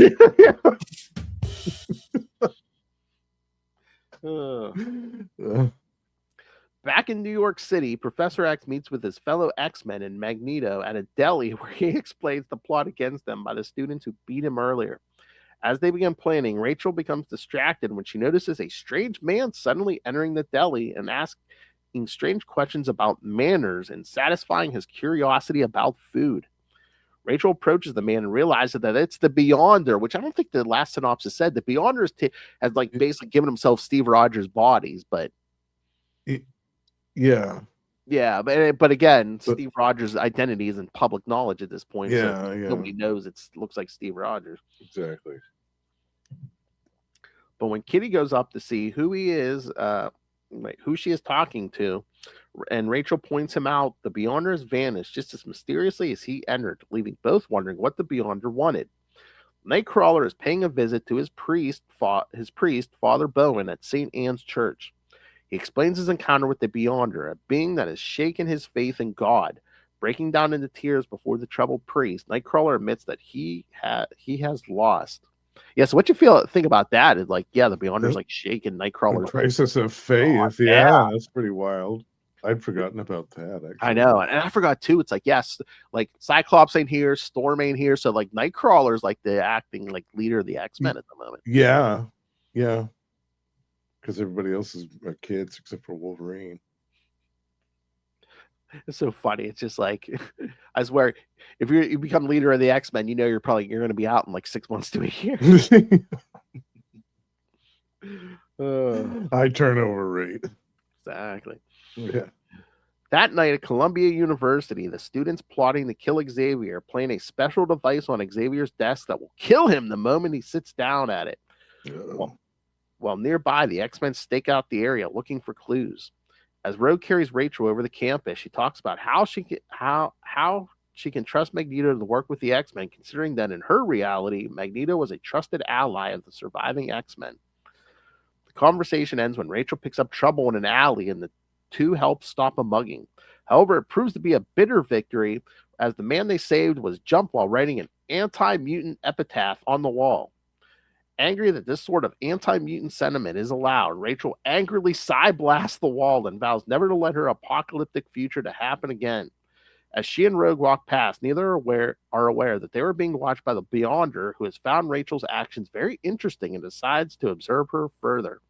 Back in New York City, Professor X meets with his fellow X-Men and Magneto at a deli where he explains the plot against them by the students who beat him earlier. As they begin planning, Rachel becomes distracted when she notices a strange man suddenly entering the deli and asking strange questions about manners and satisfying his curiosity about food. Rachel approaches the man and realizes that it's the Beyonder, which I don't think the last synopsis said. The Beyonder has like basically given himself Steve Rogers' bodies, but yeah, but again, Steve Rogers' identity isn't public knowledge at this point. So yeah. nobody knows it looks like Steve Rogers. Exactly. But when Kitty goes up to see who he is, who she is talking to, and Rachel points him out, the Beyonder has vanished just as mysteriously as he entered, leaving both wondering what the Beyonder wanted. Nightcrawler is paying a visit to his priest, Father Bowen, at St. Anne's Church. He explains his encounter with the Beyonder, a being that has shaken his faith in God. Breaking down into tears before the troubled priest, Nightcrawler admits that he has lost. Yeah, so what you think about that is like, yeah, the Beyonder's like shaking Nightcrawler's crisis of faith. Yeah, that's pretty wild. I'd forgotten about that. Actually. I know, and I forgot too. It's like, yes, like Cyclops ain't here, Storm ain't here, so like Nightcrawler's like the acting like leader of the X-Men at the moment. Yeah, because everybody else is kids except for Wolverine. It's so funny. It's just like, I swear, if you become leader of the X-Men, you know you're going to be out in like 6 months to a year. High turnover rate. Exactly. Yeah. That night at Columbia University, the students plotting to kill Xavier plan a special device on Xavier's desk that will kill him the moment he sits down at it. While nearby, the X-Men stake out the area looking for clues. As Rogue carries Rachel over the campus, she talks about how she can trust Magneto to work with the X-Men, considering that in her reality, Magneto was a trusted ally of the surviving X-Men. The conversation ends when Rachel picks up trouble in an alley and the two help stop a mugging. However, it proves to be a bitter victory as the man they saved was jumped while writing an anti-mutant epitaph on the wall. Angry that this sort of anti-mutant sentiment is allowed, Rachel angrily blasts the wall and vows never to let her apocalyptic future to happen again. As she and Rogue walk past, neither are aware that they were being watched by the Beyonder, who has found Rachel's actions very interesting and decides to observe her further.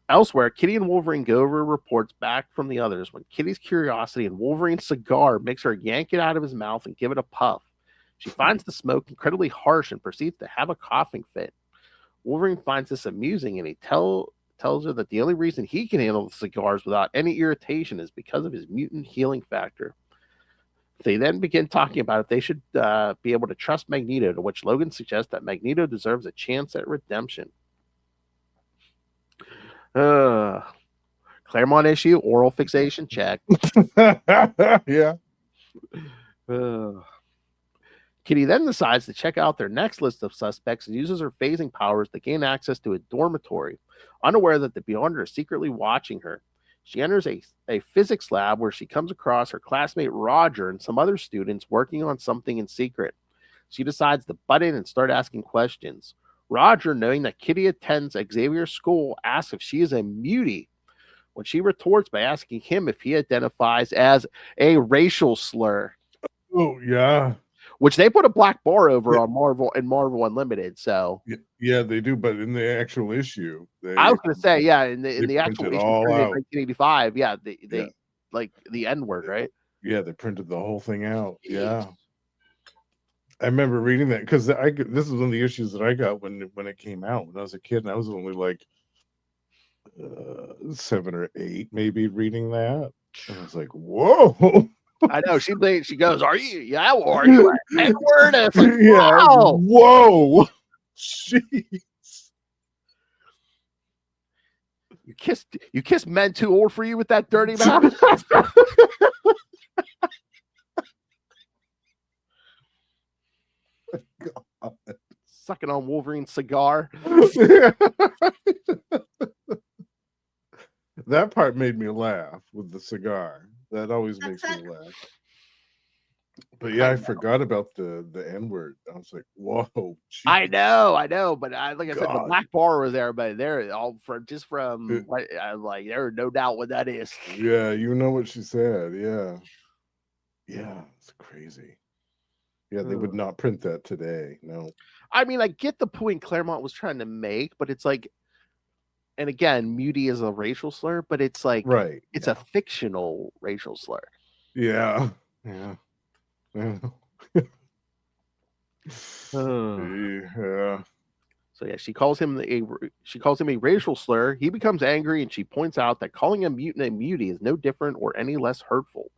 Elsewhere, Kitty and Wolverine go over reports back from the others when Kitty's curiosity and Wolverine's cigar makes her yank it out of his mouth and give it a puff. She finds the smoke incredibly harsh and proceeds to have a coughing fit. Wolverine finds this amusing, and he tells her that the only reason he can handle the cigars without any irritation is because of his mutant healing factor. They then begin talking about if they should be able to trust Magneto, to which Logan suggests that Magneto deserves a chance at redemption. Claremont issue, oral fixation, check. Yeah. Kitty then decides to check out their next list of suspects and uses her phasing powers to gain access to a dormitory, unaware that the Beyonder is secretly watching her. She enters a physics lab where she comes across her classmate Roger and some other students working on something in secret. She decides to butt in and start asking questions. Roger, knowing that Kitty attends Xavier's school, asks if she is a mutie, when she retorts by asking him if he identifies as a racial slur. Oh, yeah. Which they put a black bar over on Marvel and Marvel Unlimited. So yeah, they do. But in the actual issue, I was going to say, yeah, in the actual issue all out. 1985, yeah, they like the N word, right? Yeah, they printed the whole thing out. Yeah, I remember reading that because this is one of the issues that I got when it came out when I was a kid, and I was only like 7 or 8, maybe, reading that. And I was like, whoa. I know. She goes, "Are you? Yeah, well, are you an N-word?" It's like, yeah, wow. Whoa. Jeez. You kissed men too old for you with that dirty mouth. God. Sucking on Wolverine's cigar. That part made me laugh with the cigar. That always makes me laugh. But yeah, I I know. forgot about the N-word. I was like, whoa. I jeez. know, but like I said, the God. black bar was there, but they're all from It- what I'm like, there's no doubt what that is. yeah, you know what she said. Yeah. Yeah, it's crazy. Yeah, they would not print that today. No. I mean, I get the point Claremont was trying to make, but it's like, and again, mutie is a racial slur, but it's like, Right. it's yeah. a fictional racial slur. Yeah. Yeah. Yeah. Yeah. So yeah, she calls him a racial slur. He becomes angry, and she points out that calling a mutant a mutie is no different or any less hurtful.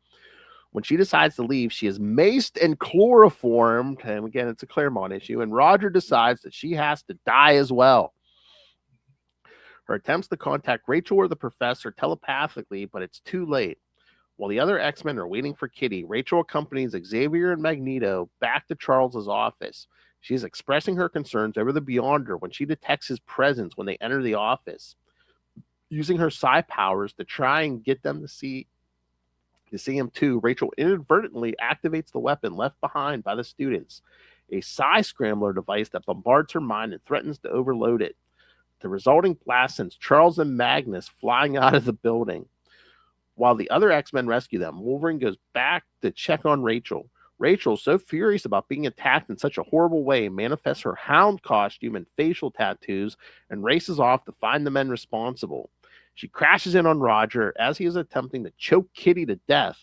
When she decides to leave, she is maced and chloroformed, and again, it's a Claremont issue. And Roger decides that she has to die as well. Her attempts to contact Rachel or the professor telepathically, but it's too late. While the other X-Men are waiting for Kitty, Rachel accompanies Xavier and Magneto back to Charles's office. She is expressing her concerns over the Beyonder when she detects his presence when they enter the office. Using her psi powers to try and get them to see him too, Rachel inadvertently activates the weapon left behind by the students, a psi scrambler device that bombards her mind and threatens to overload it. The resulting blast sends Charles and Magnus flying out of the building. While the other X-Men rescue them, Wolverine goes back to check on Rachel. Rachel, so furious about being attacked in such a horrible way, manifests her hound costume and facial tattoos and races off to find the men responsible. She crashes in on Roger as he is attempting to choke Kitty to death.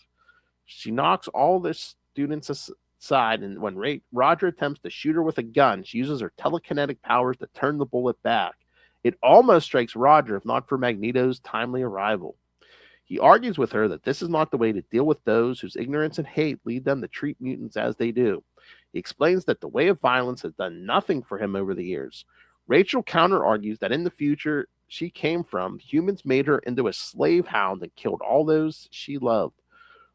She knocks all the students aside, and when Roger attempts to shoot her with a gun, she uses her telekinetic powers to turn the bullet back. It almost strikes Roger, if not for Magneto's timely arrival. He argues with her that this is not the way to deal with those whose ignorance and hate lead them to treat mutants as they do. He explains that the way of violence has done nothing for him over the years. Rachel counter-argues that in the future she came from, humans made her into a slave hound and killed all those she loved.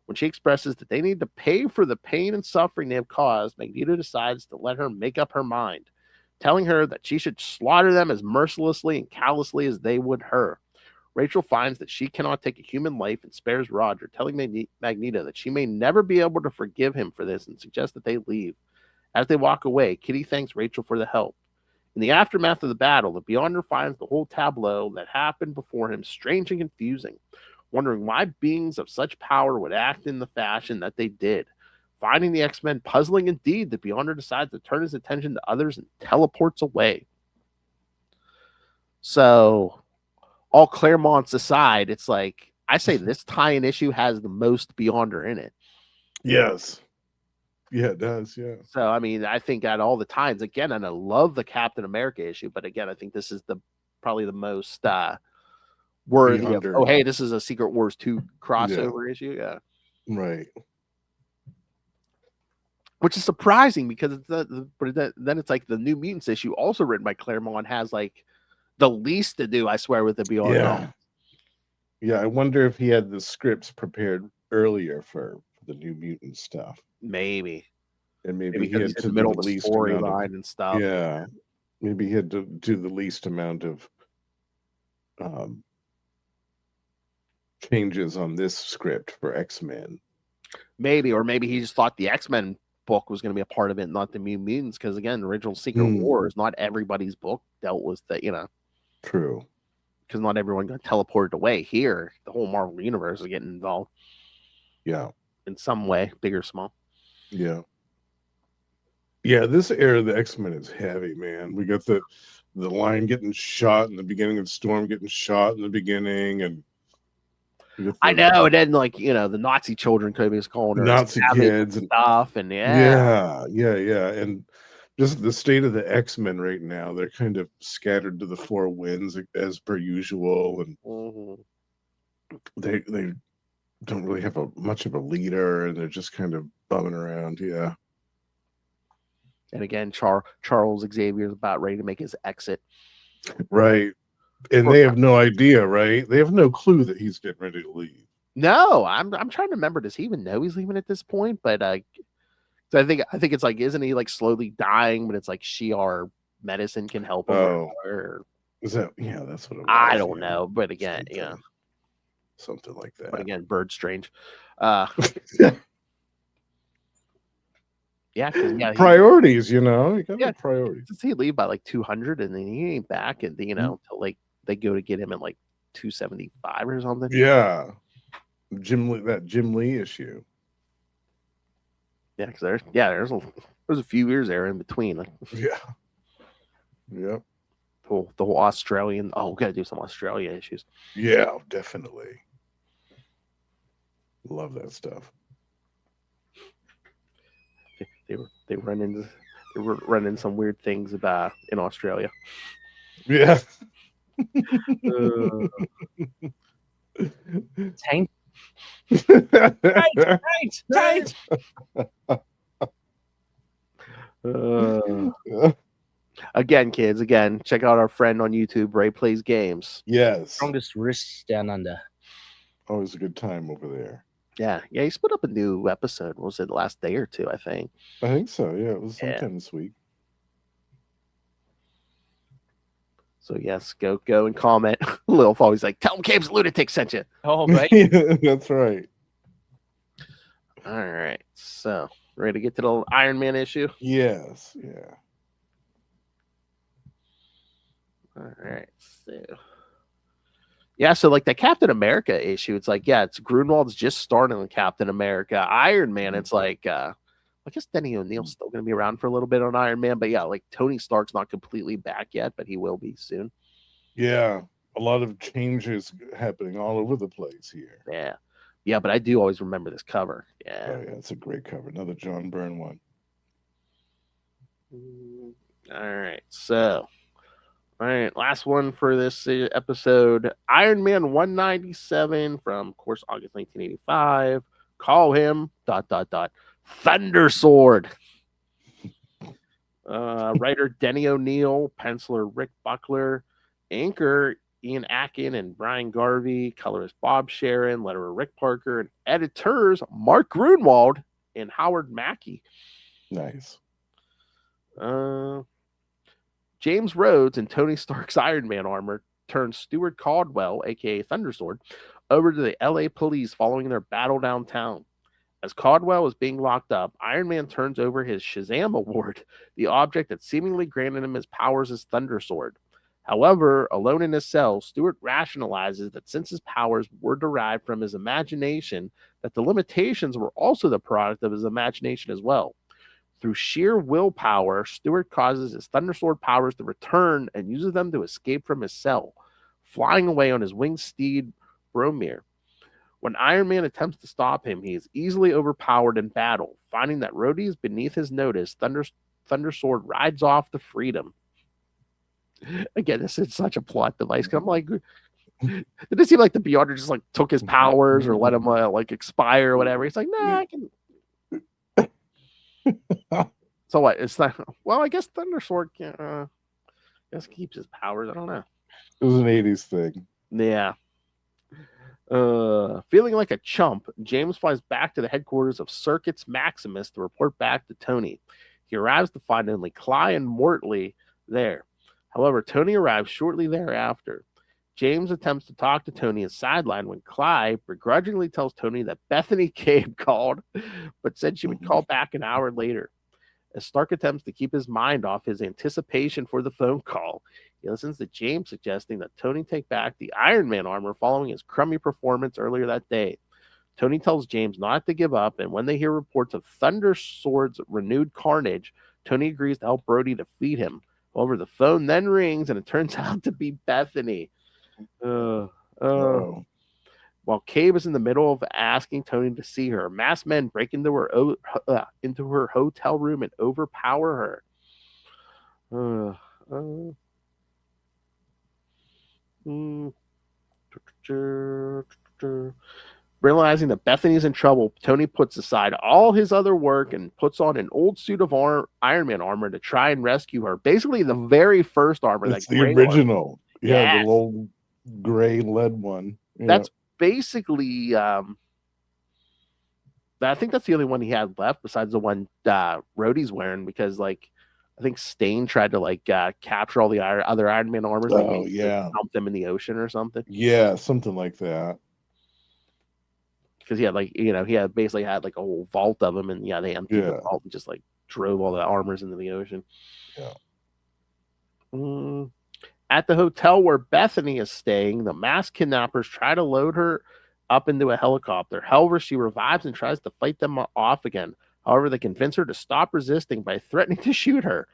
When she expresses that they need to pay for the pain and suffering they have caused, Magneto decides to let her make up her mind, telling her that she should slaughter them as mercilessly and callously as they would her. Rachel finds that she cannot take a human life and spares Roger, telling Magneto that she may never be able to forgive him for this and suggests that they leave. As they walk away, Kitty thanks Rachel for the help. In the aftermath of the battle, the Beyonder finds the whole tableau that happened before him strange and confusing, wondering why beings of such power would act in the fashion that they did. Finding the X-Men puzzling indeed, the Beyonder decides to turn his attention to others and teleports away. So, all Claremonts aside, it's like, I say this tie-in issue has the most Beyonder in it. Yes. Yeah, it does. Yeah. So, I mean, I think at all the times, again, and I love the Captain America issue, but again, I think this is probably the most worthy of, oh, hey, this is a Secret Wars 2 crossover issue. Yeah. Right. Which is surprising because it's then it's like the New Mutants issue, also written by Claremont, has like the least to do, I swear, with the Beyond. Yeah. Yeah, I wonder if he had the scripts prepared earlier for the New Mutant stuff. Maybe. And maybe he he's had in the middle of the storyline and stuff. Yeah. Maybe he had to do the least amount of changes on this script for X-Men. Maybe, or maybe he just thought the X-Men book was going to be a part of it, not the New Mutants, because again, the original Secret Wars, not everybody's book dealt with that, True. Because not everyone got teleported away. Here, the whole Marvel universe is getting involved. Yeah. In some way, big or small. Yeah. Yeah, this era of the X-Men is heavy, man. We got the Lion getting shot in the beginning, and Storm getting shot in the beginning, and I know, and then the Nazi children could be calling her Nazi kids and stuff, and yeah, and just the state of the X-Men right now. They're kind of scattered to the four winds as per usual, and they don't really have much of a leader, and they're just kind of bumming around. Yeah. And again, Charles Xavier is about ready to make his exit. Right. And they have no idea, right? They have no clue that he's getting ready to leave. No, I'm trying to remember. Does he even know he's leaving at this point? But so I think it's like, isn't he like slowly dying? But it's like Shi'ar medicine can help him. Or is that? Yeah, that's what it was. I don't know, but again, something like that. But again, bird strange. Yeah, because Priorities, you know, you got Yeah. priorities. he leave by like 200, and then he ain't back, and till like they go to get him at like 275 or something. Yeah, Jim Lee issue. Yeah, because there's a few years there in between. Like, Yeah, yep, the whole Australian. Oh, we got to do some Australia issues. yeah, definitely. Love that stuff. They run into some weird things about in Australia. Yeah. Taint. Taint. Again, kids, check out our friend on YouTube, Ray Plays Games. Yes. Strongest wrists down under. Always a good time over there. Yeah, he's put up a new episode. What was it, the last day or two, I think? I think so, yeah. It was sometime this week. So yes, go and comment. Lilf always like, tell him Capes Lunatics sent you. Oh, baby. That's right. All right, so ready to get to the Iron Man issue? Yes, yeah. All right, so like that Captain America issue, it's like, it's Grunwald's just starting on Captain America. Iron Man, it's like, I guess Denny O'Neil's still going to be around for a little bit on Iron Man, but like Tony Stark's not completely back yet, but he will be soon. Yeah, a lot of changes happening all over the place here. Yeah, but I do always remember this cover. Yeah. Oh, yeah, it's a great cover. Another John Byrne one. All right, so. All right, last one for this episode. Iron Man 197 from, of course, August 1985. Call him ... Thunder Sword. Writer Denny O'Neil, penciler Rick Buckler, inker Ian Atkin and Brian Garvey, colorist Bob Sharon, letterer Rick Parker, and editors Mark Grunwald and Howard Mackey. Nice. James Rhodes and Tony Stark's Iron Man armor turned Stuart Caldwell, aka Thundersword, over to the LA police following their battle downtown. As Caldwell was being locked up, Iron Man turns over his Shazam award, the object that seemingly granted him his powers as Thundersword. However, alone in his cell, Stuart rationalizes that since his powers were derived from his imagination, that the limitations were also the product of his imagination as well. Through sheer willpower, Stuart causes his Thundersword powers to return and uses them to escape from his cell, flying away on his winged steed, Bromir. When Iron Man attempts to stop him, he is easily overpowered in battle. Finding that Rhodey is beneath his notice, Thundersword rides off to freedom. Again, this is such a plot device. I'm like, did it seem like the Beyonder just like took his powers or let him like expire or whatever? He's like, nah, I can. So what? It's not. Well, I guess Thundersword keeps his powers. I don't know. It was an 80s thing. Yeah. Feeling like a chump, James flies back to the headquarters of Circuits Maximus to report back to Tony. He arrives to find only Cly and Mortley there. However, Tony arrives shortly thereafter. James attempts to talk to Tony and sideline when Cly begrudgingly tells Tony that Bethany Cabe called, but said she would call back an hour later. As Stark attempts to keep his mind off his anticipation for the phone call, he listens to James suggesting that Tony take back the Iron Man armor following his crummy performance earlier that day. Tony tells James not to give up, and when they hear reports of Thundersword's renewed carnage, Tony agrees to help Brody defeat him. However, the phone then rings, and it turns out to be Bethany. While Cabe is in the middle of asking Tony to see her, masked men break into her hotel room and overpower her. Realizing that Bethany's in trouble, Tony puts aside all his other work and puts on an old suit of Iron Man armor to try and rescue her. Basically, the very first armor. It's the original. Armor. Yeah, yes. The old gray lead one. That's basically... I think that's the only one he had left besides the one Rhodey's wearing, because, like, I think Stain tried to, capture all the other Iron Man armors. Dump them in the ocean or something. Yeah, something like that. Because he had basically had like a whole vault of them, and they emptied the vault and just drove all the armors into the ocean. Yeah. At the hotel where Bethany is staying, the masked kidnappers try to load her up into a helicopter. However, she revives and tries to fight them off again. However, they convince her to stop resisting by threatening to shoot her.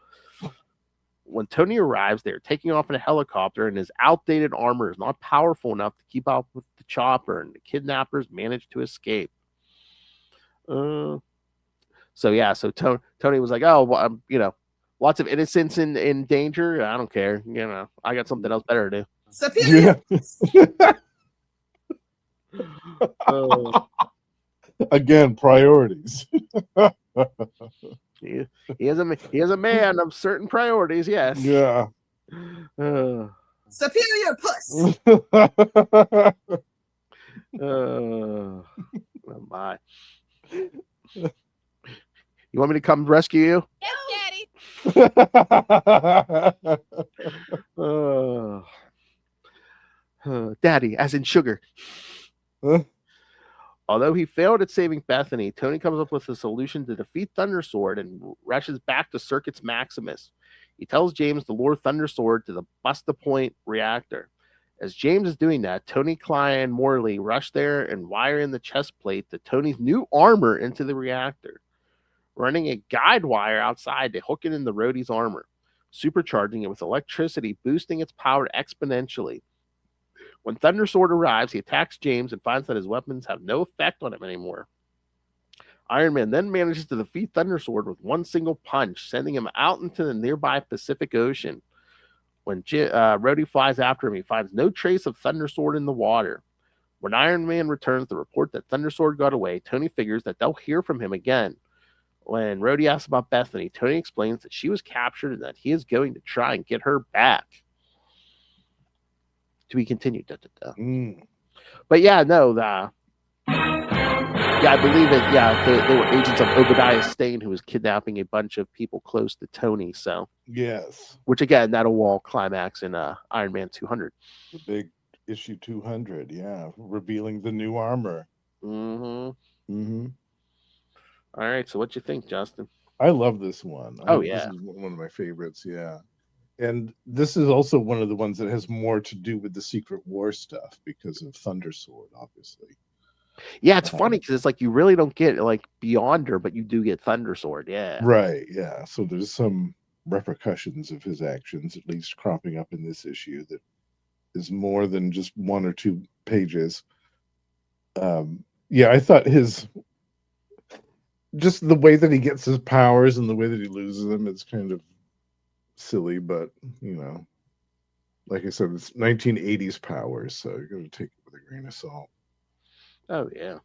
When Tony arrives, they are taking off in a helicopter, and his outdated armor is not powerful enough to keep up with the chopper, and the kidnappers manage to escape. So Tony was like, "Oh, well, lots of innocents in danger. I don't care. I got something else better to do." Superior. Again, priorities. He is a man of certain priorities. Yes. Yeah. Superior puss. Oh my. You want me to come rescue you? Yes, Daddy. Daddy, as in sugar. Although he failed at saving Bethany, Tony comes up with a solution to defeat Thundersword and rushes back to Circuits Maximus. He tells James to lure Thundersword to the Bust-a-Point reactor. As James is doing that, Tony, Cly, and Morley rush there and wire in the chest plate to Tony's new armor into the reactor. Running a guide wire outside, they hook it in the Rhodey's armor, supercharging it with electricity, boosting its power exponentially. When Thundersword arrives, he attacks James and finds that his weapons have no effect on him anymore. Iron Man then manages to defeat Thundersword with one single punch, sending him out into the nearby Pacific Ocean. When Rhodey flies after him, he finds no trace of Thundersword in the water. When Iron Man returns to report that Thundersword got away, Tony figures that they'll hear from him again. When Rhodey asks about Bethany, Tony explains that she was captured and that he is going to try and get her back. To be continued. But I believe it. Yeah, they were agents of Obadiah Stane who was kidnapping a bunch of people close to Tony. So yes, which again, that'll all climax in Iron Man 200. The big issue 200. Yeah, revealing the new armor. All right, so what you think, Justin? I love this one. This is one of my favorites. Yeah. And this is also one of the ones that has more to do with the Secret War stuff because of Thundersword, obviously. Yeah, it's funny because it's like you really don't get like Beyonder, but you do get Thundersword. Yeah. Right. Yeah. So there's some repercussions of his actions, at least cropping up in this issue, that is more than just 1 or 2 pages. I thought just the way that he gets his powers and the way that he loses them is kind of silly, but like I said, it's 1980s powers, so you're going to take it with a grain of salt. Oh yeah.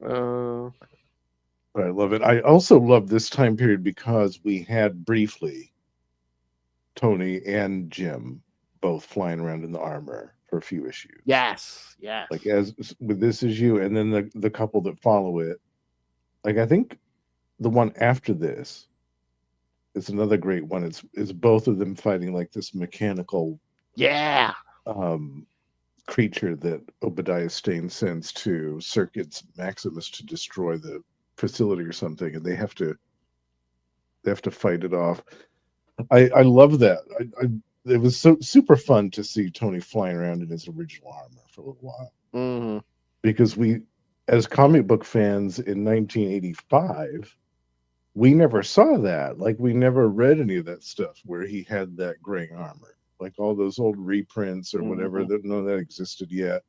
But I love it. I also love this time period because we had briefly Tony and Jim both flying around in the armor for a few issues. Yes. Like as with this issue, and then the couple that follow it. Like I think the one after this, it's another great one. It's both of them fighting like this mechanical creature that Obadiah Stane sends to Circuits Maximus to destroy the facility or something, and they have to fight it off. I love that. It was so super fun to see Tony flying around in his original armor for a little while. Because we, as comic book fans in 1985, we never saw that. Like, we never read any of that stuff where he had that gray armor. Like all those old reprints or whatever, none of that existed yet.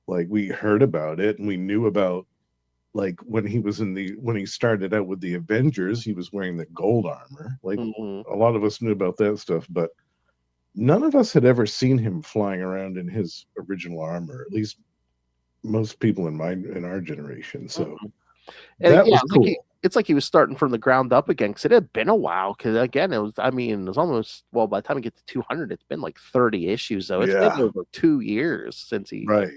Like, we heard about it and we knew about, like, when he started out with the Avengers, he was wearing the gold armor. Like, a lot of us knew about that stuff, but none of us had ever seen him flying around in his original armor. At least most people in our generation. So that was cool. It's like he was starting from the ground up again, because it had been a while. Because again, it was almost, well, by the time we get to 200, it's been like 30 issues. So it's been over 2 years since he. Right.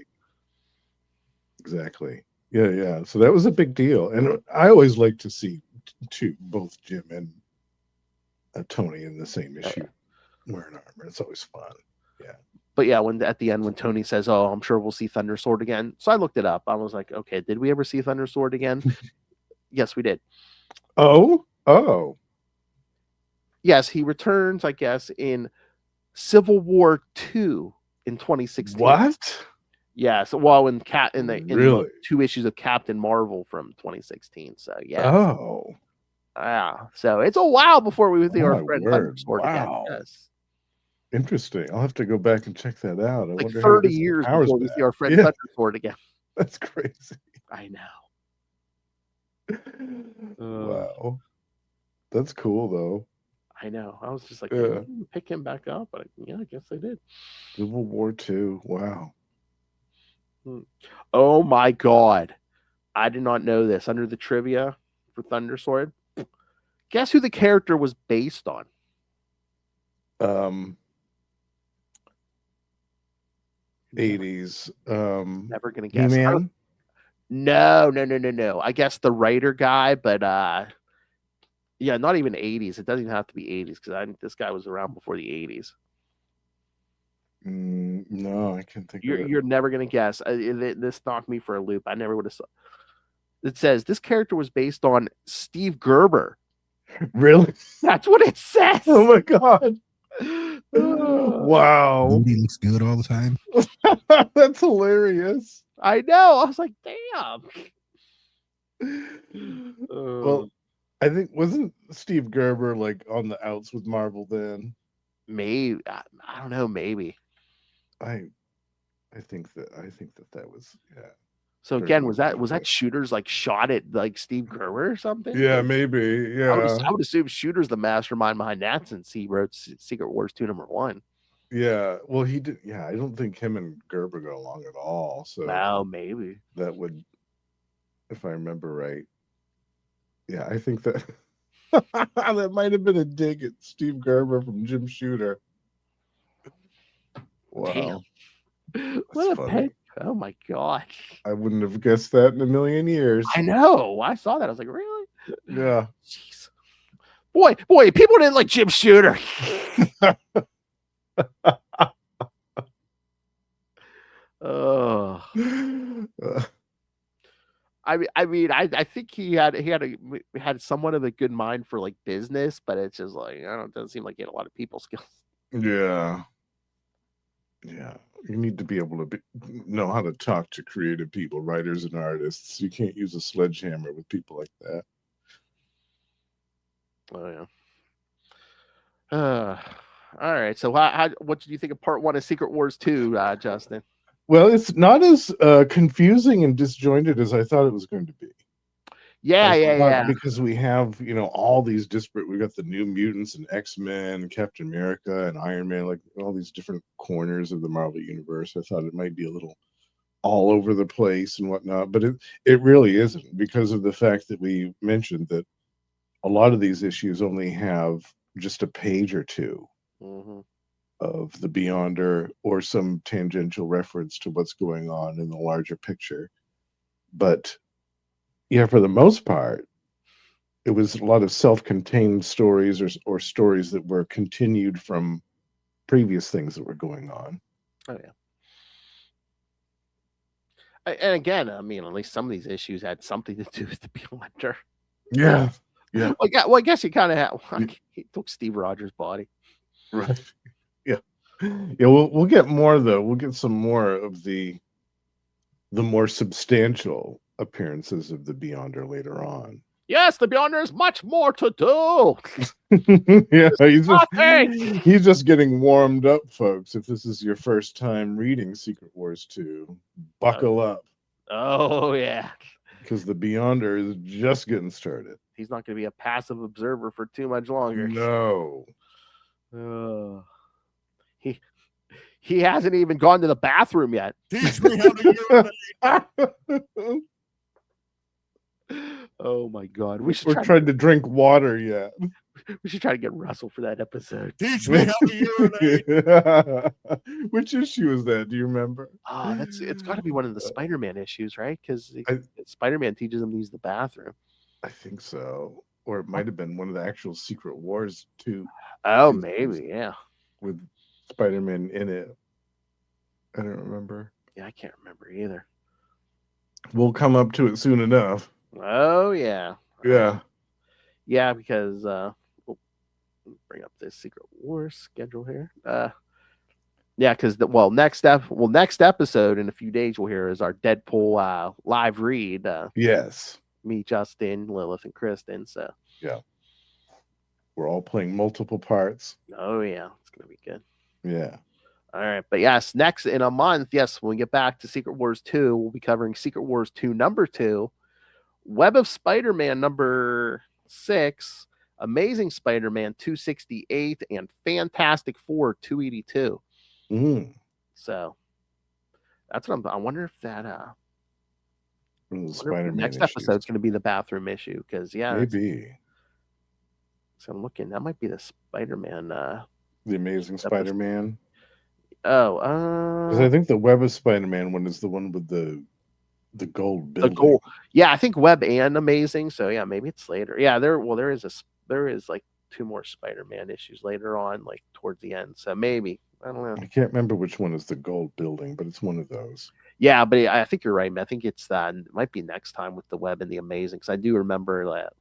Exactly. Yeah. So that was a big deal. And I always like to see both Jim and Tony in the same issue wearing armor. It's always fun. Yeah. But yeah, at the end, when Tony says, "Oh, I'm sure we'll see Thundersword again," so I looked it up. I was like, "Okay, did we ever see Thundersword again?" Yes, we did. Oh. Yes, he returns, I guess, in Civil War 2 in 2016. What? Yeah, so well in the Really? 2 issues of Captain Marvel from 2016. So yeah. Oh. Yeah. So it's a while before we would see our My friend word. Thundersword again. Wow. Yes. Interesting. I'll have to go back and check that out. I Like wonder how 30 he gets the years powers before we back. see our friend Yeah, Thundersword again. that's crazy. I know. Wow. That's cool though. I know. I was just like, Yeah. pick him back up, but yeah, I guess they did. Civil War II. Wow. Oh my god. I did not know this. Under the trivia for Thundersword, guess who the character was based on? Um 80s. Never gonna guess. He-Man? No. I guess the writer guy, but yeah, not even 80s. It doesn't even have to be 80s because this guy was around before the 80s. No, I can't think of it. You're never gonna guess. This knocked me for a loop. I never would have. It says this character was based on Steve Gerber. Really? That's what it says. Oh my god. Wow. Moody looks good all the time. That's hilarious. I know. I was like, damn. Well, I think wasn't Steve Gerber like on the outs with Marvel then? Maybe I don't know. Maybe. I think that was So Very again, much was so. that shooters like shot at like Steve Gerber or something? yeah, Like, maybe I would assume Shooter's the mastermind behind that since he wrote Secret Wars 2 #1. yeah. Well, he did. Yeah, I don't think him and Gerber got along at all. So No, maybe. that would, if I remember right. Yeah, I think that that might have been a dig at Steve Gerber from Jim Shooter. Wow. What a funny. peg. Oh my gosh. I wouldn't have guessed that in a million years. I know. I saw that. I was like, really? Yeah. Jeez. Boy, people didn't like Jim Shooter. Oh. I think he had somewhat of a good mind for like business, but it's just like it doesn't seem like he had a lot of people skills. Yeah. You need to be able to know how to talk to creative people, writers and artists. You can't use a sledgehammer with people like that. Oh yeah. All right. So what did you think of part 1 of Secret Wars 2, Justin? Well, it's not as confusing and disjointed as I thought it was going to be. Yeah. Because we have, all these disparate. We've got the New Mutants and X-Men, Captain America and Iron Man, like all these different corners of the Marvel universe. I thought it might be a little all over the place and whatnot, but it really isn't, because of the fact that we mentioned that a lot of these issues only have just a page or two of the Beyonder or some tangential reference to what's going on in the larger picture. But yeah, for the most part, it was a lot of self-contained stories or stories that were continued from previous things that were going on. Oh yeah. And again, I mean, at least some of these issues had something to do with the Beyonder. Yeah. Well, I guess you kind of had. He took Steve Rogers' body. Right. Yeah. We'll get more though. We'll get some more of the more substantial appearances of the Beyonder later on. Yes, the Beyonder has much more to do. Yeah, he's just getting warmed up, folks. If this is your first time reading Secret Wars 2, buckle up. Oh yeah, because the Beyonder is just getting started. He's not going to be a passive observer for too much longer. No. He hasn't even gone to the bathroom yet. Teach me how to urinate. Oh my God. We're trying to drink water yet. We should try to get Russell for that episode. Teach me how to urinate. Which issue is that? Do you remember? It's got to be one of the Spider-Man issues, right? Because Spider-Man teaches him to use the bathroom. I think so. Or it might have been one of the actual Secret Wars too. Oh, maybe, yeah. With Spider-Man in it. I don't remember. Yeah, I can't remember either. We'll come up to it soon enough. Oh, yeah. Yeah. Yeah, because we'll bring up the Secret Wars schedule here. Yeah, because next episode in a few days we'll hear is our Deadpool live read. Yes. Me, Justin, Lilith, and Kristen. So yeah, we're all playing multiple parts. Oh yeah, it's gonna be good. Yeah. All right, but yes, next in a month, yes, when we get back to Secret Wars 2, we'll be covering Secret Wars 2 number 2, Web of Spider-Man number 6, Amazing Spider-Man 268, and Fantastic Four 282. So that's what I wonder if that Spider-Man next episode's going to be the bathroom issue, because maybe. So I'm looking. That might be the Spider-Man. The Amazing Spider-Man. Oh, because I think the Web of Spider-Man one is the one with the gold building. The gold. Yeah, I think Web and Amazing. So yeah, maybe it's later. Yeah, there is like 2 more Spider-Man issues later on, like towards the end. So maybe, I don't know. I can't remember which one is the gold building, but it's one of those. Yeah, but I think you're right, man. I think it's it might be next time with the Web and the Amazing, because I do remember that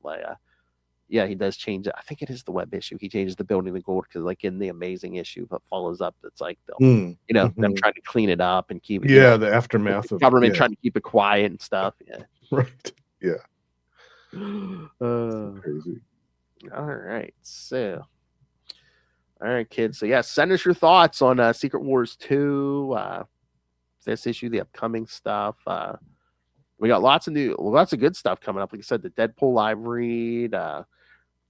yeah, he does change it. I think it is the Web issue. He changes the building to gold, because like in the Amazing issue that follows up, it's like them trying to clean it up and keep it. Yeah, the aftermath of government trying to keep it quiet and stuff. Yeah. Right. Yeah. Crazy. All right. So, all right, kids. So yeah, send us your thoughts on Secret Wars 2, this issue, the upcoming stuff. We got lots of good stuff coming up. Like I said, the Deadpool live read.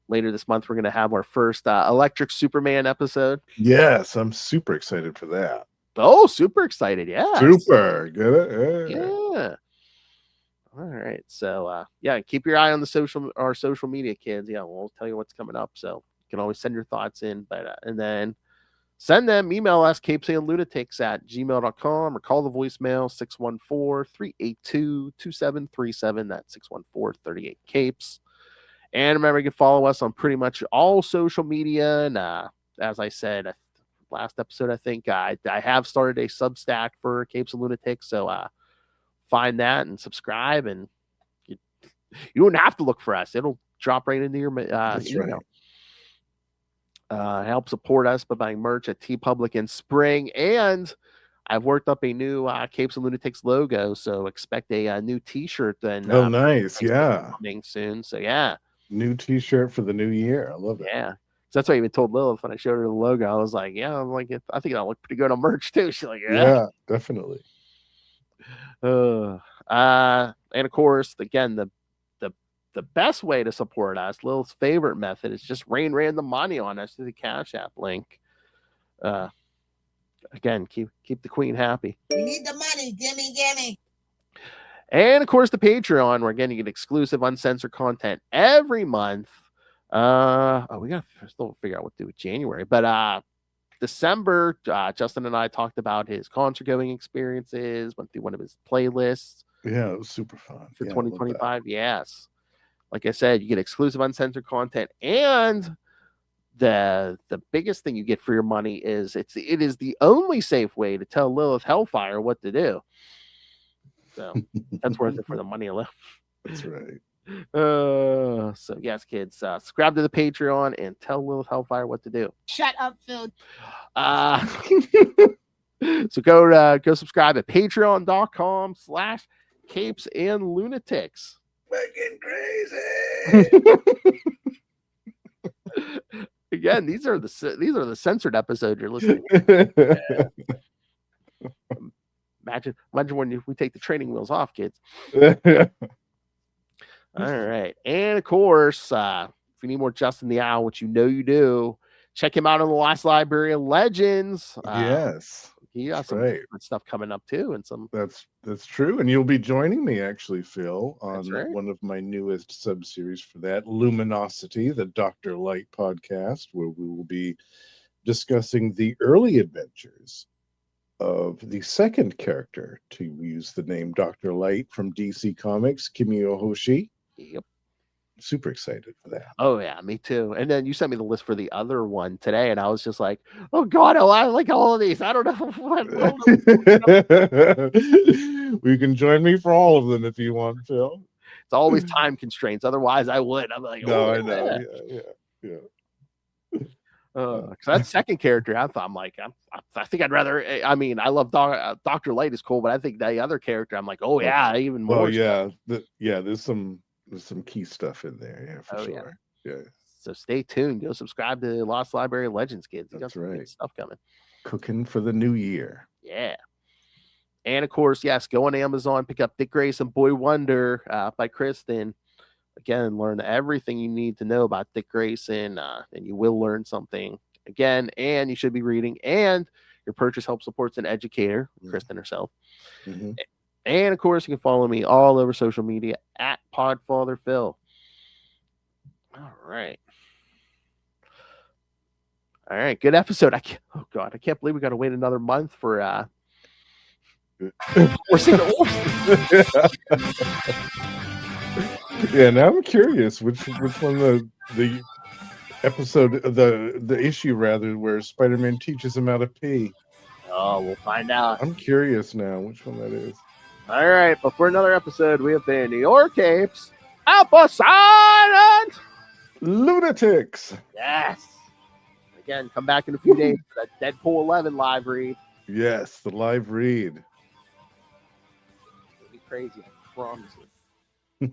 Later this month, we're going to have our first Electric Superman episode. Yes, I'm super excited for that. Oh, super excited. Yeah. Super. Get it? Yeah. All right. So, yeah, keep your eye on our social media, kids. Yeah, we'll tell you what's coming up. So you can always send your thoughts in, and then send them, email us, CapesandLunatics@gmail.com, or call the voicemail 614-382-2737. That's 614-38-CAPES. And remember, you can follow us on pretty much all social media. And as I said, last episode, I think I have started a Substack for Capes and Lunatics. So find that and subscribe. And you don't have to look for us. It'll drop right into your email. Right. Help support us by buying merch at TeePublic in spring. And I've worked up a new Capes and Lunatics logo. So expect a new t-shirt then. Oh, nice. Yeah. Coming soon. So yeah. New t-shirt for the new year. I love it. Yeah. So that's why I even told Lilith when I showed her the logo. I was like, yeah, I think that'll look pretty good on merch too. She's like, yeah, definitely. And of course, again, the best way to support us, Lilith's favorite method, is just rain random money on us through the Cash App link. Again, keep the queen happy. We need the money. Gimme. And of course, the Patreon, where again you get exclusive uncensored content every month. We gotta still figure out what to do with January, but December, Justin and I talked about his concert going experiences, went through one of his playlists. Yeah, it was super fun for 2025. Yes, like I said, you get exclusive uncensored content, and the biggest thing you get for your money is it is the only safe way to tell Lilith Hellfire what to do. So that's worth it for the money alone. That's right. So yes, kids, subscribe to the Patreon and tell Lilith Hellfire what to do. Shut up, Phil. So go subscribe at patreon.com/CapesandLunatics. Fucking crazy. Again, these are the censored episodes you're listening to. Imagine when we take the training wheels off, kids. All right. And of course, if you need more Justin the Owl, which you know you do, check him out on the Lost Library of Legends. Yes. He got some different stuff coming up too. And some that's true. And you'll be joining me actually, Phil, on one of my newest sub-series for that, Luminosity, the Dr. Light podcast, where we will be discussing the early adventures of the second character to use the name Dr. Light from DC Comics, Kimio Hoshi. Yep. Super excited for that. Oh yeah, me too. And then you sent me the list for the other one today, and I was just like, "Oh God, I like all of these. I don't know." You can join me for all of them if you want, Phil. It's always time constraints. Otherwise, I would. I'm like, No, oh, I know. Yeah. Because that second character, I'm like, I think I'd rather. I mean, I love Dr. Light is cool, but I think the other character, I'm like, oh yeah, even more. Well, yeah, there's some key stuff in there. Yeah, for sure. Yeah. So stay tuned. Go subscribe to Lost Library of Legends, kids. You got That's some good right. stuff coming. Cooking for the new year. Yeah. And of course, yes, go on Amazon, pick up Dick Grayson Boy Wonder by Kristen. Again, learn everything you need to know about Dick Grayson, and you will learn something again. And you should be reading. And your purchase helps supports an educator, Kristen herself. Mm-hmm. And of course, you can follow me all over social media at PodfatherPhil. All right. Good episode. Oh God, I can't believe we got to wait another month for Secret Wars. Yeah, now I'm curious which one the episode the issue rather where Spider-Man teaches him how to pee. Oh, we'll find out. I'm curious now which one that is. All right, but for another episode, we have been your Capes Alpha Silent Lunatics. Yes. Again, come back in a few days for that Deadpool 11 live read. Yes, the live read. It's gonna be crazy, I promise you.